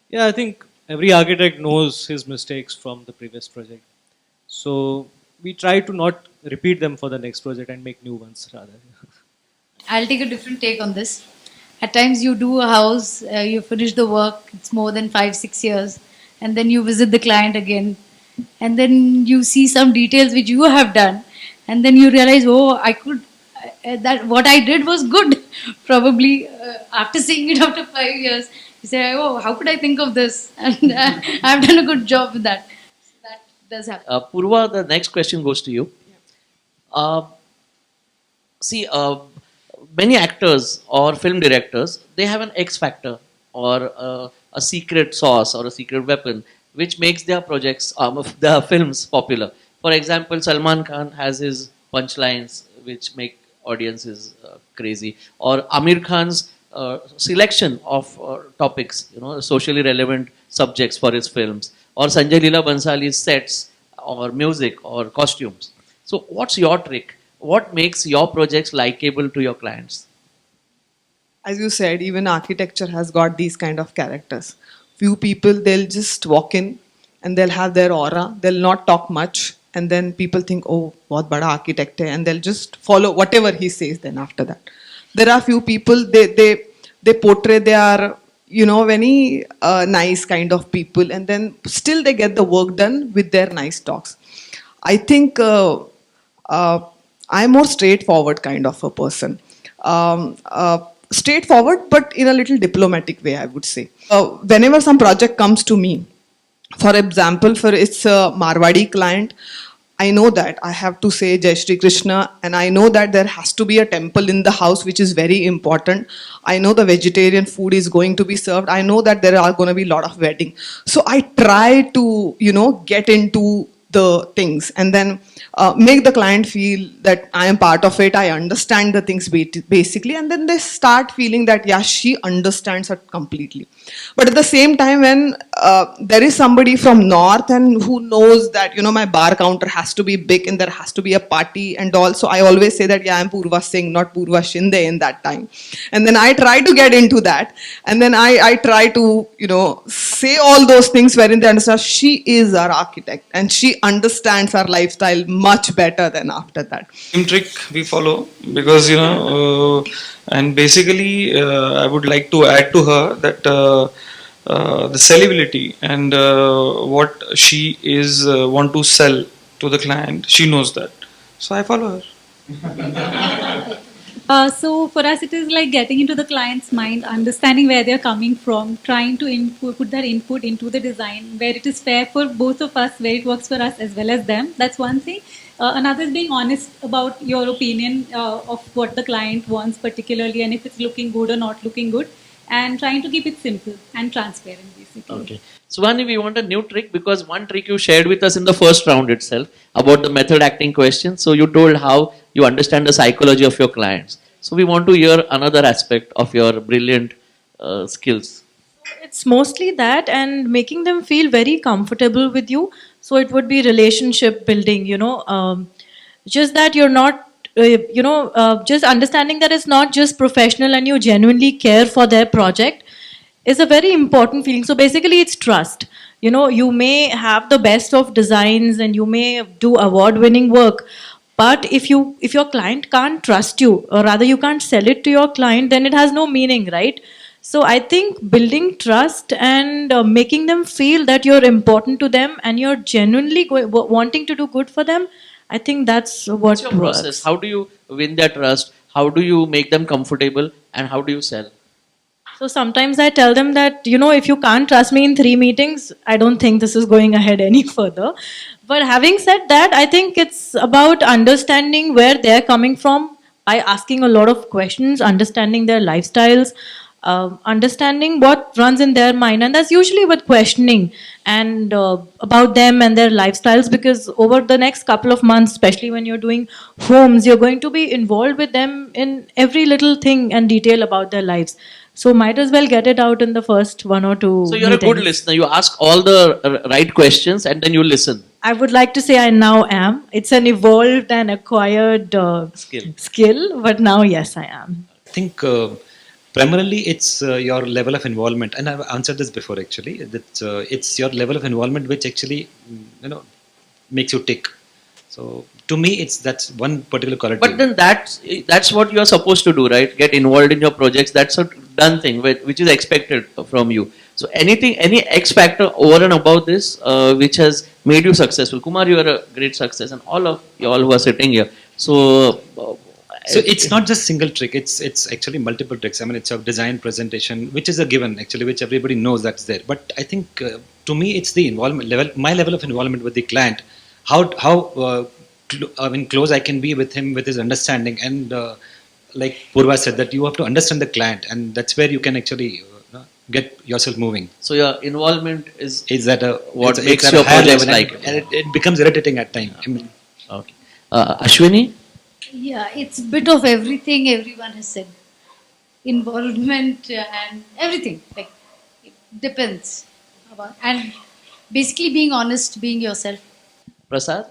Yeah, I think every architect knows his mistakes from the previous project. So we try to not repeat them for the next project and make new ones rather. I'll take a different take on this. At times you do a house, you finish the work, it's more than 5-6 years, and then you visit the client again, and then you see some details which you have done, and then you realize, oh, I could. That what I did was good. Probably after seeing it after 5 years, you say, oh, how could I think of this? And I've done a good job with that. That does happen. Purva, the next question goes to you. See, many actors or film directors, they have an X factor or a secret sauce or a secret weapon which makes their projects, their films popular. For example, Salman Khan has his punchlines which make audiences crazy, or Amir Khan's selection of topics, socially relevant subjects for his films, or Sanjay Leela Bansali's sets or music or costumes. So, what's your trick? What makes your projects likable to your clients? As you said, even architecture has got these kind of characters. Few people, they'll just walk in and they'll have their aura, they'll not talk much, and then people think, oh, bahut bada architect hai, and they'll just follow whatever he says then after that. There are few people, they portray they are, very nice kind of people, and then still they get the work done with their nice talks. I think I'm more straightforward kind of a person. Straightforward, but in a little diplomatic way, I would say. Whenever some project comes to me, for example, for it's a Marwadi client, I know that I have to say Jai Shri Krishna, and I know that there has to be a temple in the house, which is very important. I know the vegetarian food is going to be served. I know that there are going to be a lot of wedding. So I try to, get into the things and then make the client feel that I am part of it, I understand the things basically, and then they start feeling that, yeah, she understands it completely. But at the same time, when there is somebody from north and who knows that, my bar counter has to be big and there has to be a party and also I always say that, yeah, I'm Purva Singh, not Purva Shinde in that time. And then I try to get into that, and then I try to, say all those things wherein they understand she is our architect and she understands our lifestyle much better than after that. Same trick we follow, because and basically I would like to add to her that the sellability and what she is want to sell to the client, she knows that, so I follow her. So for us, it is like getting into the client's mind, understanding where they're coming from, trying to put their input into the design, where it is fair for both of us, where it works for us as well as them. That's one thing. Another is being honest about your opinion of what the client wants particularly, and if it's looking good or not looking good, and trying to keep it simple and transparent, basically. Okay. Swani, we want a new trick, because one trick you shared with us in the first round itself about the method acting question. So you told how you understand the psychology of your clients. So we want to hear another aspect of your brilliant skills. It's mostly that, and making them feel very comfortable with you. So it would be relationship building, just that you're not, just understanding that it's not just professional and you genuinely care for their project is a very important feeling. So basically it's trust. You may have the best of designs and you may do award-winning work, but if your client can't trust you, or rather you can't sell it to your client, then it has no meaning, right? So I think building trust and making them feel that you're important to them and you're genuinely wanting to do good for them, I think that's what What's your works. process? How do you win their trust? How do you make them comfortable? And how do you sell? So sometimes I tell them that, if you can't trust me in 3 meetings, I don't think this is going ahead any further. But having said that, I think it's about understanding where they're coming from by asking a lot of questions, understanding their lifestyles, understanding what runs in their mind. And that's usually with questioning and about them and their lifestyles, because over the next couple of months, especially when you're doing homes, you're going to be involved with them in every little thing and detail about their lives. So might as well get it out in the first 1 or 2 So you're meetings. a good listener. You ask all the right questions and then you listen. I would like to say I now am. It's an evolved and acquired skill, but now yes, I am. I think primarily it's your level of involvement, and I've answered this before actually. That it's your level of involvement which actually makes you tick. So to me, that's one particular quality. But then that's what you're supposed to do, right? Get involved in your projects. That's a done thing which is expected from you. So anything, any X factor over and above this which has made you successful. Kumar, you are a great success, and all of you all who are sitting here. So So it's not just single trick. It's actually multiple tricks. I mean, it's a design presentation, which is a given actually, which everybody knows that's there. But I think to me, it's the involvement level, my level of involvement with the client, I mean, close I can be with him, with his understanding, and like Purva said, that you have to understand the client, and that's where you can actually get yourself moving. So your involvement is at a what it's makes at a your higher projects level, like. and it becomes irritating at times. I mean, Okay. Ashwini? Yeah, it's a bit of everything everyone has said. Involvement and everything. Like, it depends. And basically being honest, being yourself. Prasad?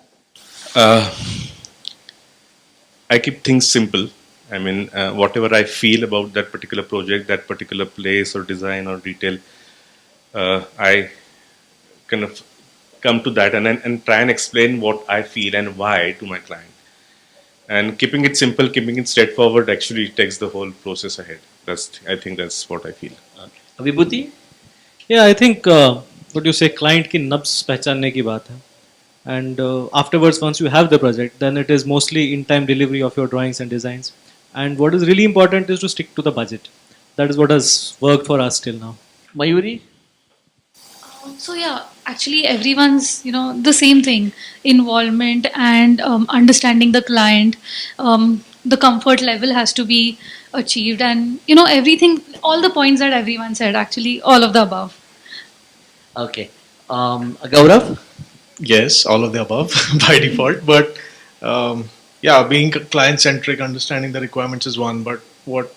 I keep things simple. I mean, whatever I feel about that particular project, that particular place or design or detail, I kind of come to that and try and explain what I feel and why to my client. And keeping it simple, keeping it straightforward actually takes the whole process ahead. I think that's what I feel. Vibhuti? Yeah, I think what you say, client की नब्ज पहचानने की बात है. And afterwards, once you have the project, then it is mostly in-time delivery of your drawings and designs. And what is really important is to stick to the budget. That is what has worked for us till now. Mayuri? So yeah, actually everyone's, the same thing, involvement and understanding the client, the comfort level has to be achieved, and everything, all the points that everyone said, actually all of the above. Okay. Gaurav? Yes, all of the above by default. But yeah, being client centric, understanding the requirements is one. But what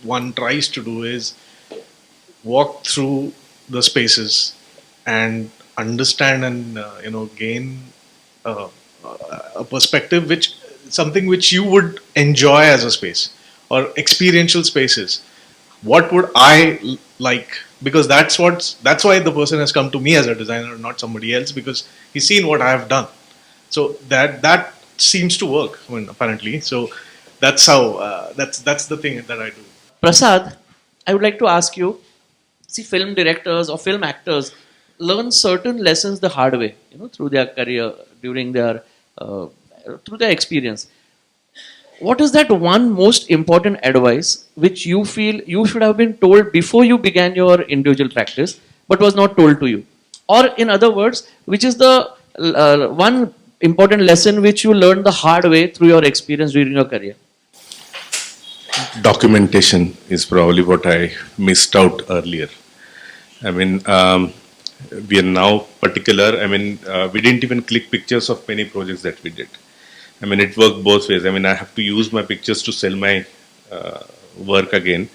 one tries to do is walk through the spaces and understand and gain a perspective something which you would enjoy as a space, or experiential spaces. What would I like? Because that's why the person has come to me as a designer, not somebody else, because he's seen what I have done. So that seems to work, I mean, apparently. So that's how that's the thing that I do. Prasad, I would like to ask you, see, film directors or film actors learn certain lessons the hard way, through their career, during their through their experience. What is that one most important advice which you feel you should have been told before you began your individual practice, but was not told to you? Or in other words, which is the one important lesson which you learned the hard way through your experience during your career? Documentation is probably what I missed out earlier. I mean, we are now particular. I mean, we didn't even click pictures of many projects that we did. I mean, it worked both ways. I mean, I have to use my pictures to sell my work again.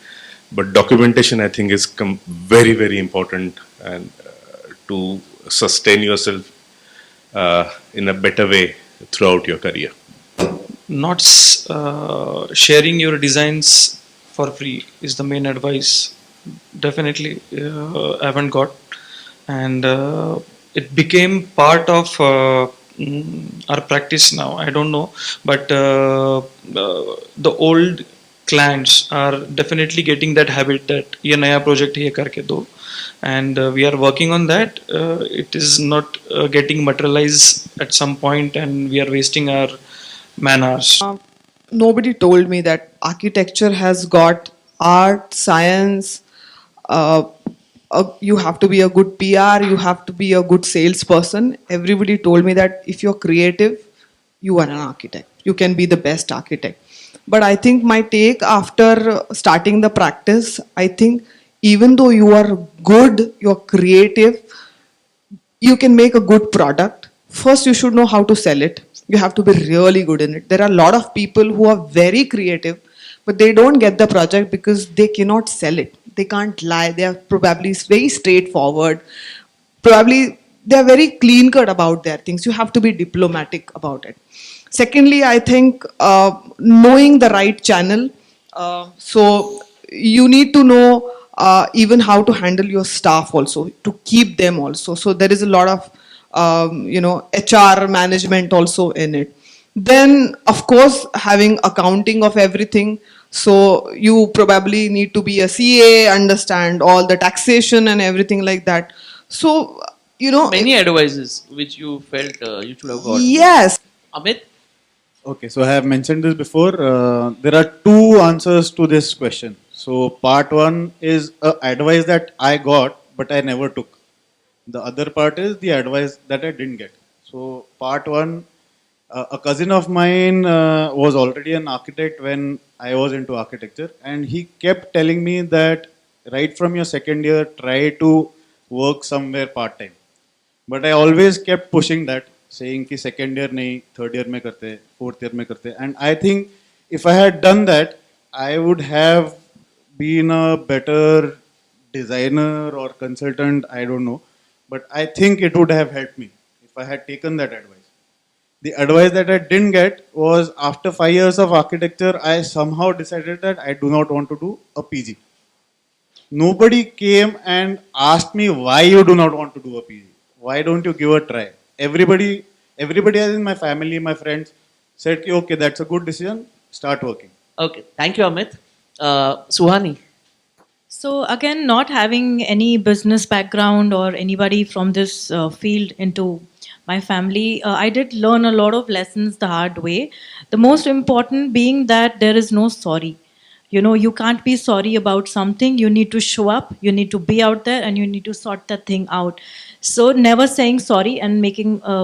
But documentation, I think, is very, very important, and to sustain yourself in a better way throughout your career. Not sharing your designs for free is the main advice. Definitely I haven't got, and it became part of our practice now. I don't know, but the old clients are definitely getting that habit that ye naya project hai karke do, and we are working on that. It is not getting materialized at some point, and we are wasting our man hours. Nobody told me that architecture has got art, science. You have to be a good PR, you have to be a good salesperson. Everybody told me that if you're creative, you are an architect. You can be the best architect. But I think my take after starting the practice, I think even though you are good, you're creative, you can make a good product. First, you should know how to sell it. You have to be really good in it. There are a lot of people who are very creative, but they don't get the project because they cannot sell it. They can't lie. They are probably very straightforward. Probably they are very clean cut about their things. You have to be diplomatic about it. Secondly, I think knowing the right channel. So you need to know even how to handle your staff also, to keep them also. So there is a lot of HR management also in it. Then, of course, having accounting of everything. So you probably need to be a CA, understand all the taxation and everything like that. So, Many advices which you felt you should have got. yes. Amit? Okay, so I have mentioned this before. There are two answers to this question. So part one is advice that I got, but I never took. The other part is the advice that I didn't get. So part one, a cousin of mine was already an architect when I was into architecture, and he kept telling me that right from your second year, try to work somewhere part time. But I always kept pushing that, saying कि second year नहीं, third year में करते, fourth year में करते. And I think if I had done that, I would have been a better designer or consultant, I don't know. But I think it would have helped me if I had taken that advice. The advice that I didn't get was after 5 years of architecture, I somehow decided that I do not want to do a PG. Nobody came and asked me why you do not want to do a PG. Why don't you give a try? Everybody as in my family, my friends said, okay, that's a good decision, start working. Okay, thank you, Amit. Suhani? So again, not having any business background or anybody from this field into my family, I did learn a lot of lessons the hard way. The most important being that there is no sorry. You can't be sorry about something. You need to show up, you need to be out there, and you need to sort that thing out. So never saying sorry and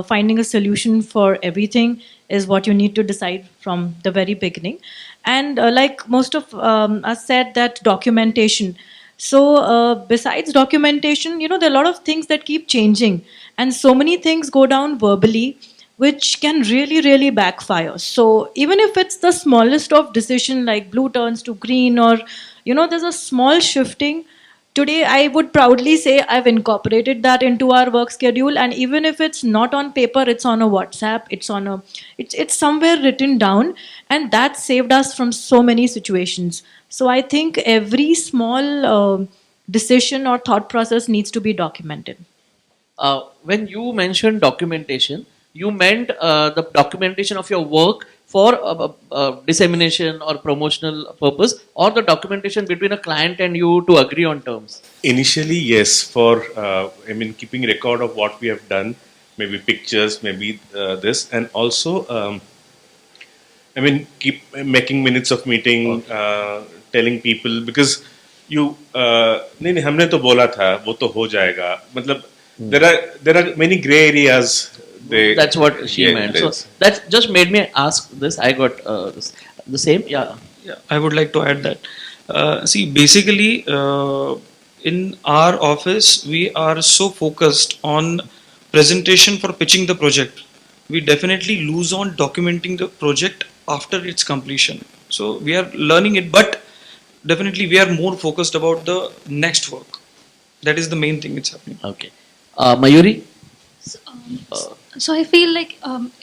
finding a solution for everything is what you need to decide from the very beginning. And like most of us said, that documentation. So besides documentation, there are a lot of things that keep changing, and so many things go down verbally, which can really, really backfire. So even if it's the smallest of decision, like blue turns to green, or there's a small shifting. Today, I would proudly say I've incorporated that into our work schedule, and even if it's not on paper, it's on a WhatsApp, it's somewhere written down, and that saved us from so many situations. So I think every small decision or thought process needs to be documented. When you mentioned documentation, you meant the documentation of your work for dissemination or promotional purpose, or the documentation between a client and you to agree on terms? Initially, yes, for keeping record of what we have done, maybe pictures, maybe this, and also keep making minutes of meeting, telling people, because you नहीं हमने तो बोला था वो तो हो जाएगा, मतलब there are many gray areas. That's what she meant. So that just made me ask this. I got the same. Yeah. I would like to add that. See, basically, in our office, we are so focused on presentation for pitching the project. We definitely lose on documenting the project after its completion. So we are learning it, but definitely we are more focused about the next work. That is the main thing that's happening. Okay. Mayuri? So I feel like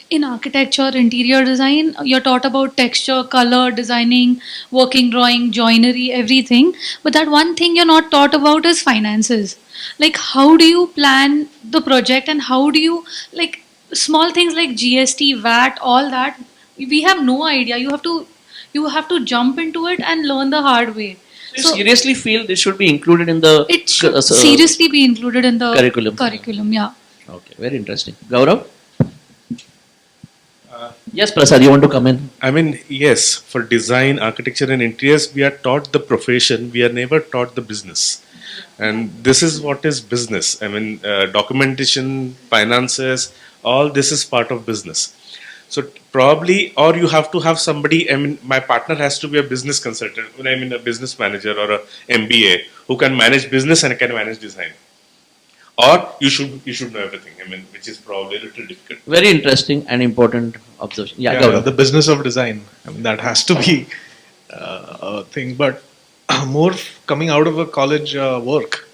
in architecture, interior design, you're taught about texture, color, designing, working drawing, joinery, everything. But that one thing you're not taught about is finances. Like how do you plan the project, and how do you, like small things like GST, VAT, all that, we have no idea. You have to jump into it and learn the hard way. So you seriously feel this should be included in the It should seriously be included in the curriculum. Yeah. Okay, very interesting. Gaurav? Yes, Prasad, you want to come in? I mean, yes, for design, architecture, and interiors, we are taught the profession, we are never taught the business. And this is what is business. I mean, documentation, finances, all this is part of business. So probably, or you have to have somebody, I mean, my partner has to be a business consultant, a business manager or a MBA who can manage business and can manage design. Or you should know everything, which is probably a little difficult. Very interesting and important observation. Yeah, The business of design, that has to be a thing, but more coming out of a college work.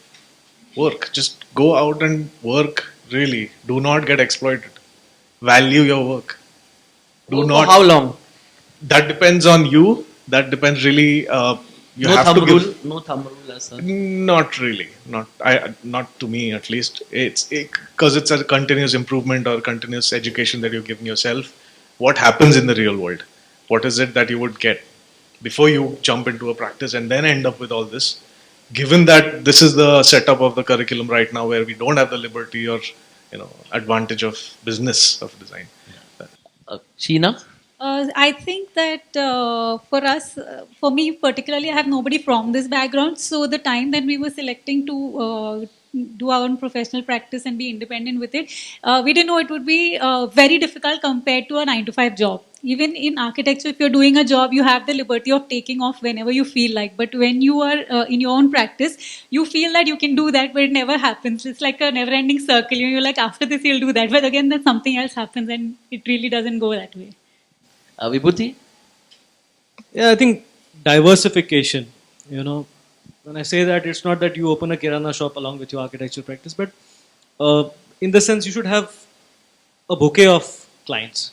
Just go out and work, really. Do not get exploited. Value your work. For how long? That depends on you. That depends really. You no have thumb to rule. give. No thumb rule, as such. Not really. Not to me at least. It's because it's a continuous improvement or continuous education that you're giving yourself. What happens in the real world? What is it that you would get? before you jump into a practice and then end up with all this. Given that this is the setup of the curriculum right now, where we don't have the liberty or advantage of business of design. Sheena? I think that for us, for me particularly, I have nobody from this background. So the time that we were selecting to do our own professional practice and be independent with it, we didn't know it would be very difficult compared to a 9 to 5 job. Even in architecture, if you're doing a job, you have the liberty of taking off whenever you feel like. But when you are in your own practice, you feel that you can do that, but it never happens. It's like a never-ending circle. You're like, after this, you'll do that. But again, then something else happens and it really doesn't go that way. Vibhuti? Yeah, I think diversification, when I say that, it's not that you open a kirana shop along with your architecture practice, but in the sense you should have a bouquet of clients.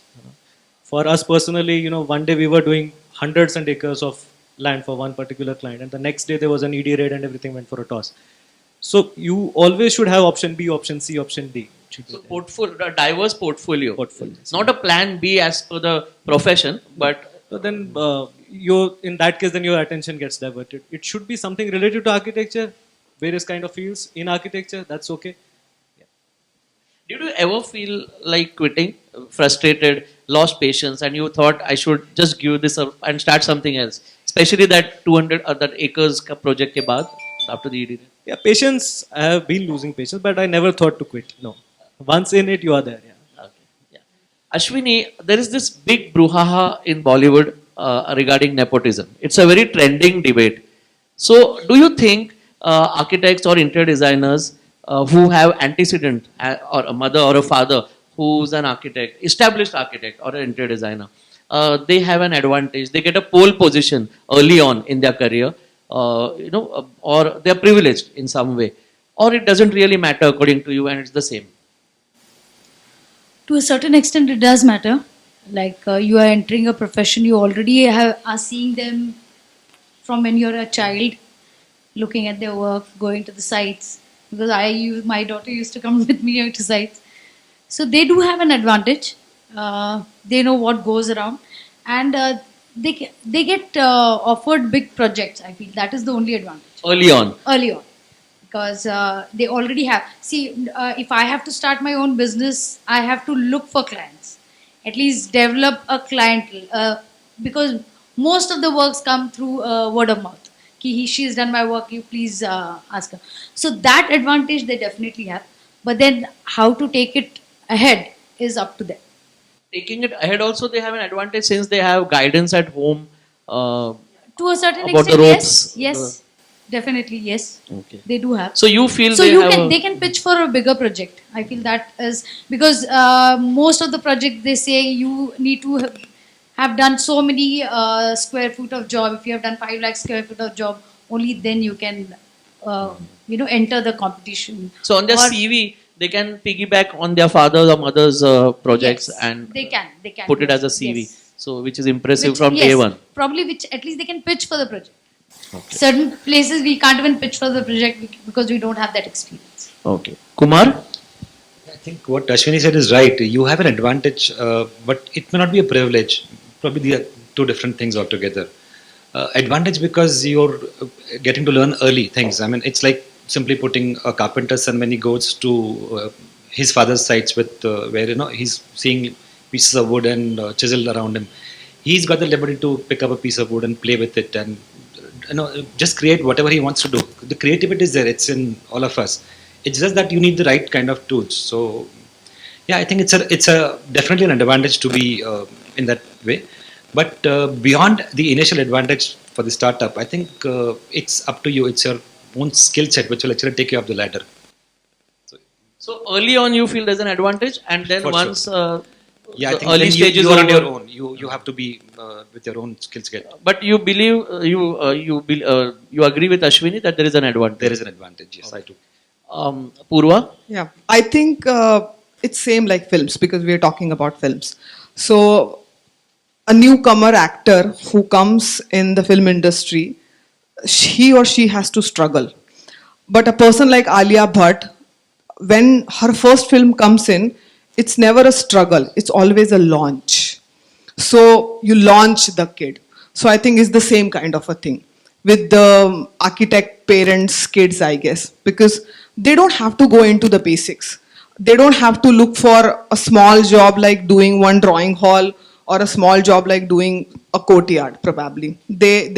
For us personally, one day we were doing hundreds and acres of land for one particular client, and the next day there was an ED raid and everything went for a toss. So you always should have option B, option C, option D. So a diverse portfolio. Not a plan B as per the profession, but then in that case, then your attention gets diverted. It should be something related to architecture, various kind of fields in architecture. That's okay. did you ever feel like quitting, frustrated, lost patience, and you thought I should just give this up and start something else? Especially that 200 that acres ka project ke baad, after the ED. Yeah, patience. I have been losing patience, but I never thought to quit. No. Once in it, you are there. Yeah. Okay. Yeah. Ashwini, there is this big brouhaha in Bollywood regarding nepotism. It's a very trending debate. So, do you think architects or interior designers who have antecedent, or a mother or a father who's an architect, established architect or an interior designer, they have an advantage? They get a pole position early on in their career, or they're privileged in some way, or it doesn't really matter according to you, and it's the same. To a certain extent, it does matter. Like you are entering a profession, you already are seeing them from when you're a child, looking at their work, going to the sites. Because my daughter used to come with me to sites. So they do have an advantage. They know what goes around, and they get offered big projects. I feel that is the only advantage. Early on. Because they already have. See, if I have to start my own business, I have to look for clients. At least develop a clientele. Because most of the works come through word of mouth. She's done my work, you please ask her. So that advantage they definitely have. But then how to take it ahead is up to them. Taking it ahead also, they have an advantage since they have guidance at home. To a certain about extent, the ropes. yes. Definitely, yes. Okay. They do have. So you feel So they can pitch for a bigger project. I feel that is because most of the project they say you need to have done so many square foot of job. If you have done 5 lakh square foot of job, only then you can enter the competition. So on their CV, they can piggyback on their father's or mother's projects, yes, and they can put it as a CV. Yes. So which is impressive Which- from yes, day one. Probably which at least they can pitch for the project. Certain places we can't even pitch for the project because we don't have that experience. Okay. Kumar? I think what Ashwini said is right. You have an advantage, but it may not be a privilege. Probably they are two different things altogether. Advantage because you're getting to learn early things. I mean, it's like simply putting a carpenter's son when he goes to his father's sites with where he's seeing pieces of wood and chisel around him. He's got the liberty to pick up a piece of wood and play with it and just create whatever he wants to do. The creativity is there. It's in all of us. It's just that you need the right kind of tools. So, yeah, I think it's a definitely an advantage to be in that way. But beyond the initial advantage for the startup, I think it's up to you. It's your own skill set which will actually take you up the ladder. So early on you feel there's an advantage, and then For once Yeah, I the think early when stages you are on over- your own. You have to be with your own skill set. But you believe you agree with Ashwini that there is an advantage. There is an advantage. Yes, I do. Purva? Yeah, I think it's same like films because we are talking about films. So a newcomer actor who comes in the film industry, he or she has to struggle. But a person like Alia Bhatt, when her first film comes in, it's never a struggle. It's always a launch. So you launch the kid. So I think it's the same kind of a thing with the architect parents, kids, I guess, because they don't have to go into the basics. They don't have to look for a small job like doing one drawing hall or a small job like doing a courtyard, probably. They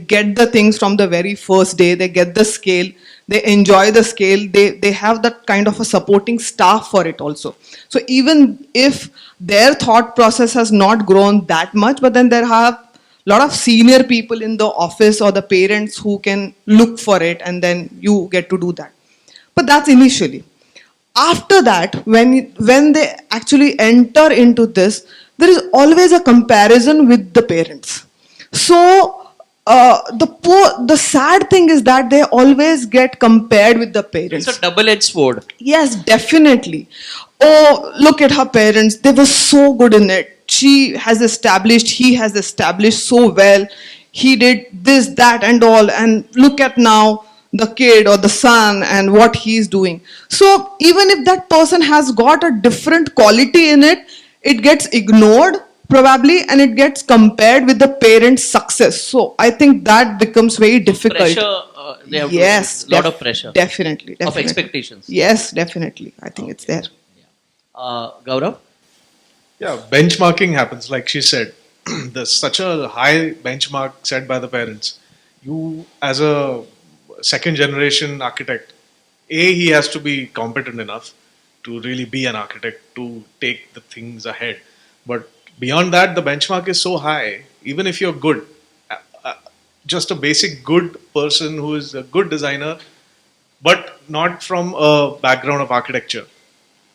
get the things from the very first day, they get the scale, they enjoy the scale, they have that kind of a supporting staff for it also. So even if their thought process has not grown that much, but then there have lot of senior people in the office or the parents who can look for it, and then you get to do that. But that's initially. After that, when they actually enter into this, there is always a comparison with the parents. So the sad thing is that they always get compared with the parents. It's a double-edged sword. Yes, definitely. Oh, look at her parents. They were so good in it. He has established so well. He did this, that, and all. And look at now the kid or the son and what he's doing. So even if that person has got a different quality in it, it gets ignored probably, and it gets compared with the parent's success. So I think that becomes very difficult. Pressure, they have Yes, a lot of pressure. Definitely. Of expectations. Yes, definitely. I think it's there. Gaurav? Yeah, benchmarking happens, like she said. There's such a high benchmark set by the parents. You, as a second generation architect, he has to be competent enough to really be an architect, to take the things ahead. But beyond that, the benchmark is so high, even if you're good, just a basic good person who is a good designer, but not from a background of architecture,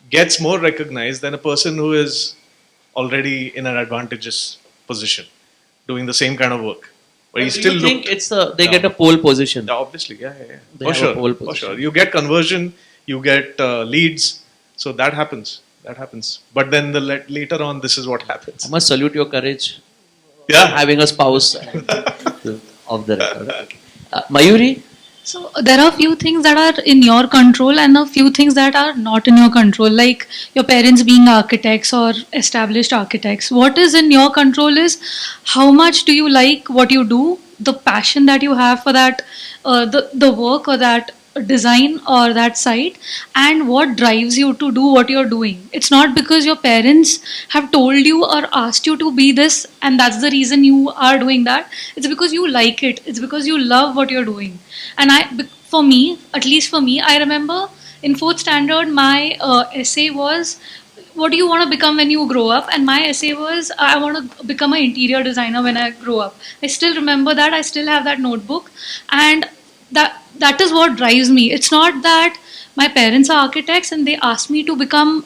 gets more recognized than a person who is already in an advantageous position, doing the same kind of work. But he still think it's they get a pole position. Yeah, obviously, yeah. They For have a pole sure, for position. sure. You get conversion, you get leads, so that happens. That happens. But then later on, this is what happens. I must salute your courage. Yeah. Having a spouse of the record. Mayuri? So there are few things that are in your control and a few things that are not in your control, like your parents being architects or established architects. What is in your control is how much do you like what you do, the passion that you have for that, the work or that design or that site, and what drives you to do what you're doing. It's not because your parents have told you or asked you to be this and that's the reason you are doing that. It's because you like it. It's because you love what you're doing. And for me, at least for me, I remember in 4th standard, my essay was, what do you want to become when you grow up? And my essay was, I want to become an interior designer when I grow up. I still remember that. I still have that notebook. And that is what drives me. It's not that my parents are architects and they asked me to become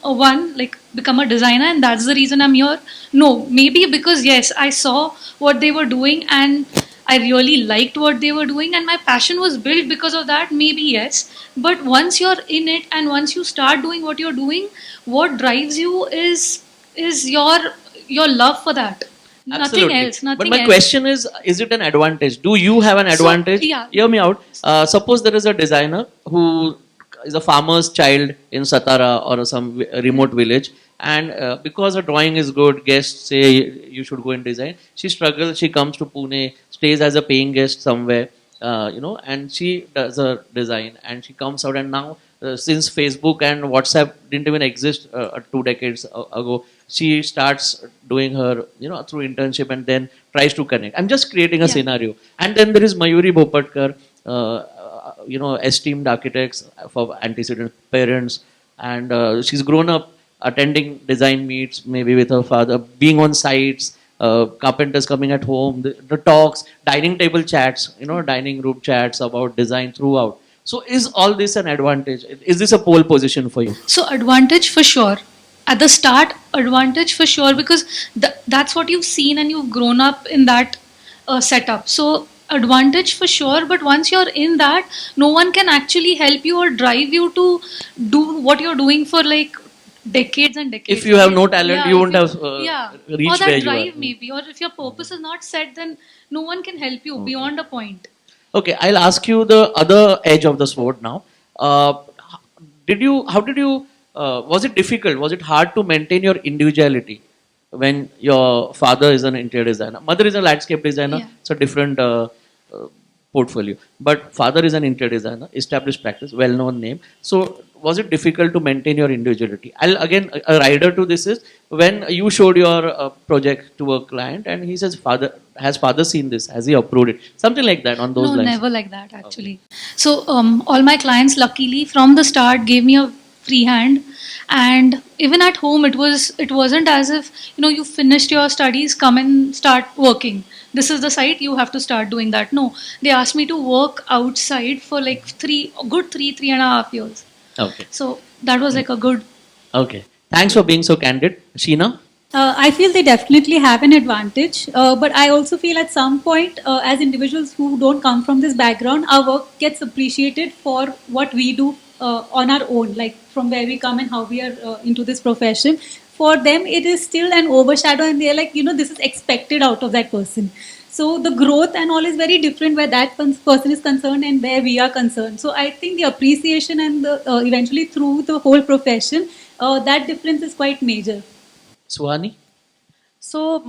become a designer and that's the reason I'm here. No, maybe because yes, I saw what they were doing and I really liked what they were doing and my passion was built because of that. Maybe yes, but once you're in it and once you start doing what you're doing, what drives you is your love for that. Absolutely. Nothing else. But my question is it an advantage? Do you have an advantage? yeah. Hear me out. Suppose there is a designer who is a farmer's child in Satara or some remote village, and because her drawing is good, guests say you should go and design. She struggles. She comes to Pune, stays as a paying guest somewhere, and she does a design, and she comes out. And now, since Facebook and WhatsApp didn't even exist 2 decades ago, she starts doing her, through internship and then tries to connect. I'm just creating a scenario. And then there is Mayuri Bopatkar, esteemed architects for antecedent parents, and she's grown up attending design meets, maybe with her father, being on sites, carpenters coming at home, the talks, dining table chats, dining room chats about design throughout. So is all this an advantage? Is this a pole position for you? So advantage for sure. At the start, advantage for sure, because that's what you've seen and you've grown up in that setup. So advantage for sure, but once you're in that, no one can actually help you or drive you to do what you're doing for like decades and decades. If you have no talent, you won't have or reached that where drive you are. maybe, or if your purpose is not set, then no one can help you beyond a point. Okay, I'll ask you the other edge of the sword now. Was it difficult? Was it hard to maintain your individuality? when your father is an interior designer, mother is a landscape designer, Yeah. it's a different portfolio. But father is an interior designer, established practice, well-known name. So was it difficult to maintain your individuality? I'll again a rider to this is when you showed your project to a client and he says, "Father, has father seen this? Has he approved it?" Something like that on those No, lines. never like that actually. So all my clients, luckily, from the start, gave me a free hand, and even at home, it wasn't as if you finished your studies, come and start working. This is the site, you have to start doing that. No, they asked me to work outside for like three and a half years. Okay. So that was like a good. Okay. Thanks for being so candid, Sheena. I feel they definitely have an advantage, but I also feel at some point, as individuals who don't come from this background, our work gets appreciated for what we do on our own, like from where we come and how we are into this profession. For them, it is still an overshadow, and they're like, this is expected out of that person. So the growth and all is very different where that person is concerned and where we are concerned. So I think the appreciation and the eventually through the whole profession, that difference is quite major. Suhani? So,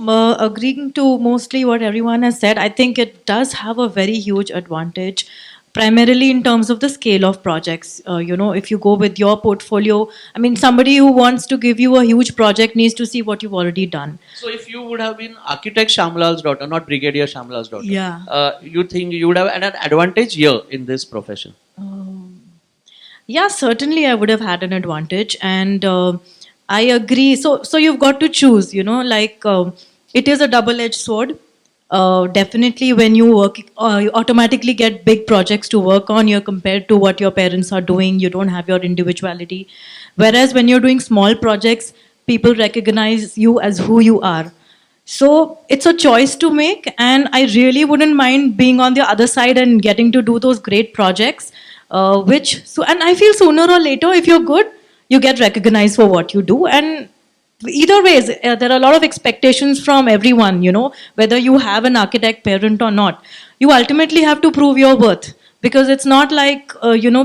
agreeing to mostly what everyone has said, I think it does have a very huge advantage, primarily in terms of the scale of projects. If you go with your portfolio, I mean, somebody who wants to give you a huge project needs to see what you've already done. So if you would have been architect Shamlal's daughter, not Brigadier Shamlal's daughter, Yeah. you think you would have had an advantage here in this profession? Yeah, certainly I would have had an advantage, and I agree. So you've got to choose. It is a double-edged sword. Definitely, when you work, you automatically get big projects to work on. You're compared to what your parents are doing. You don't have your individuality. Whereas when you're doing small projects, people recognize you as who you are. So it's a choice to make, and I really wouldn't mind being on the other side and getting to do those great projects. And I feel sooner or later, if you're good, you get recognized for what you do. And either ways, there are a lot of expectations from everyone. Whether you have an architect parent or not, you ultimately have to prove your worth. Because it's not like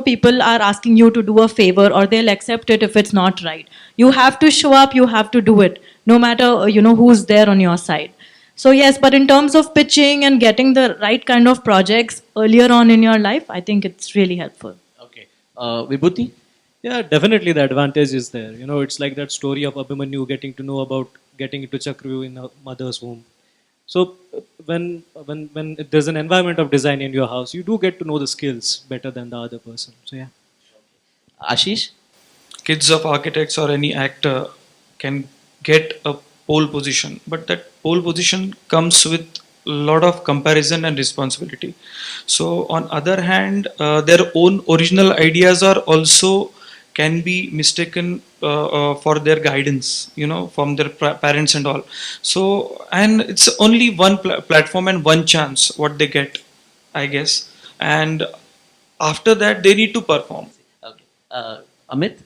people are asking you to do a favor or they'll accept it if it's not right. You have to show up, you have to do it, no matter who's there on your side. So yes, but in terms of pitching and getting the right kind of projects earlier on in your life, I think it's really helpful. Okay. Vibhuti? Yeah, definitely the advantage is there. It's like that story of Abhimanyu getting to know about getting into Chakravyuh in a mother's womb. So when there's an environment of design in your house, you do get to know the skills better than the other person. So yeah. Ashish? Kids of architects or any actor can get a pole position, but that pole position comes with a lot of comparison and responsibility. So on other hand, their own original ideas are also can be mistaken for their guidance, from their parents and all. So, and it's only one platform and one chance what they get, I guess. And after that, they need to perform. Okay. Amit?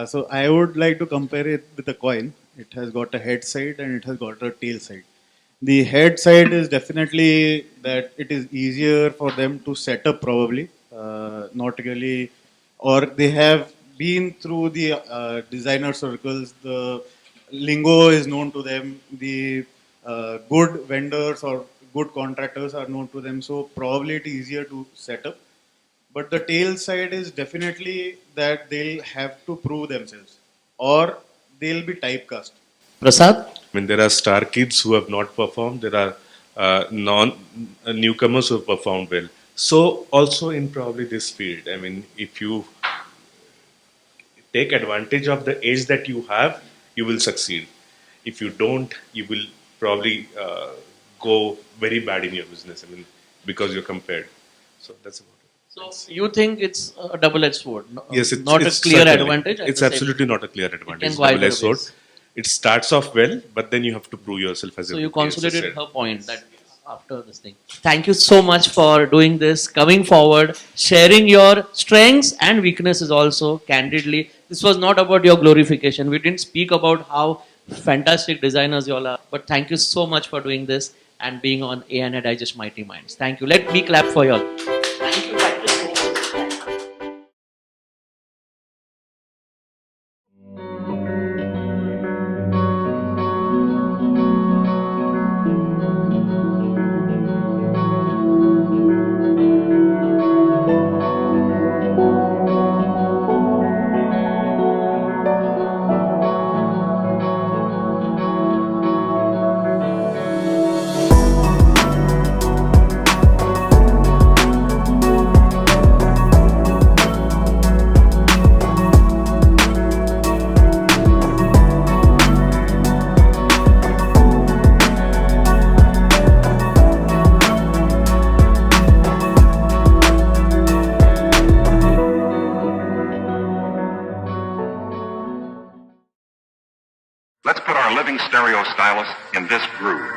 So I would like to compare it with a coin. It has got a head side and it has got a tail side. The head side is definitely that it is easier for them to set up probably, not really, or they have been through the designer circles, the lingo is known to them, the good vendors or good contractors are known to them, so probably it is easier to set up. But the tail side is definitely that they'll have to prove themselves or they'll be typecast. Prasad? When there are star kids who have not performed, there are newcomers who have performed well. So also in probably this field, I mean, if you take advantage of the edge that you have, you will succeed. If you don't, you will probably go very bad in your business. I mean, because you're compared. So that's about it. So you think it's a double-edged sword? Yes, not it's a clear certainly. advantage. It's absolutely not a clear advantage. It can go either Double-edged sword. ways. It starts off well, but then you have to prove yourself as So a you as I consolidated said. her point that after this thing. Thank you so much for doing this, coming forward, sharing your strengths and weaknesses also candidly. This was not about your glorification. We didn't speak about how fantastic designers you all are, but thank you so much for doing this and being on A&A Digest Mighty Minds. Thank you. Let me clap for you all. Thank you. Thank you so much. stereo stylus in this groove.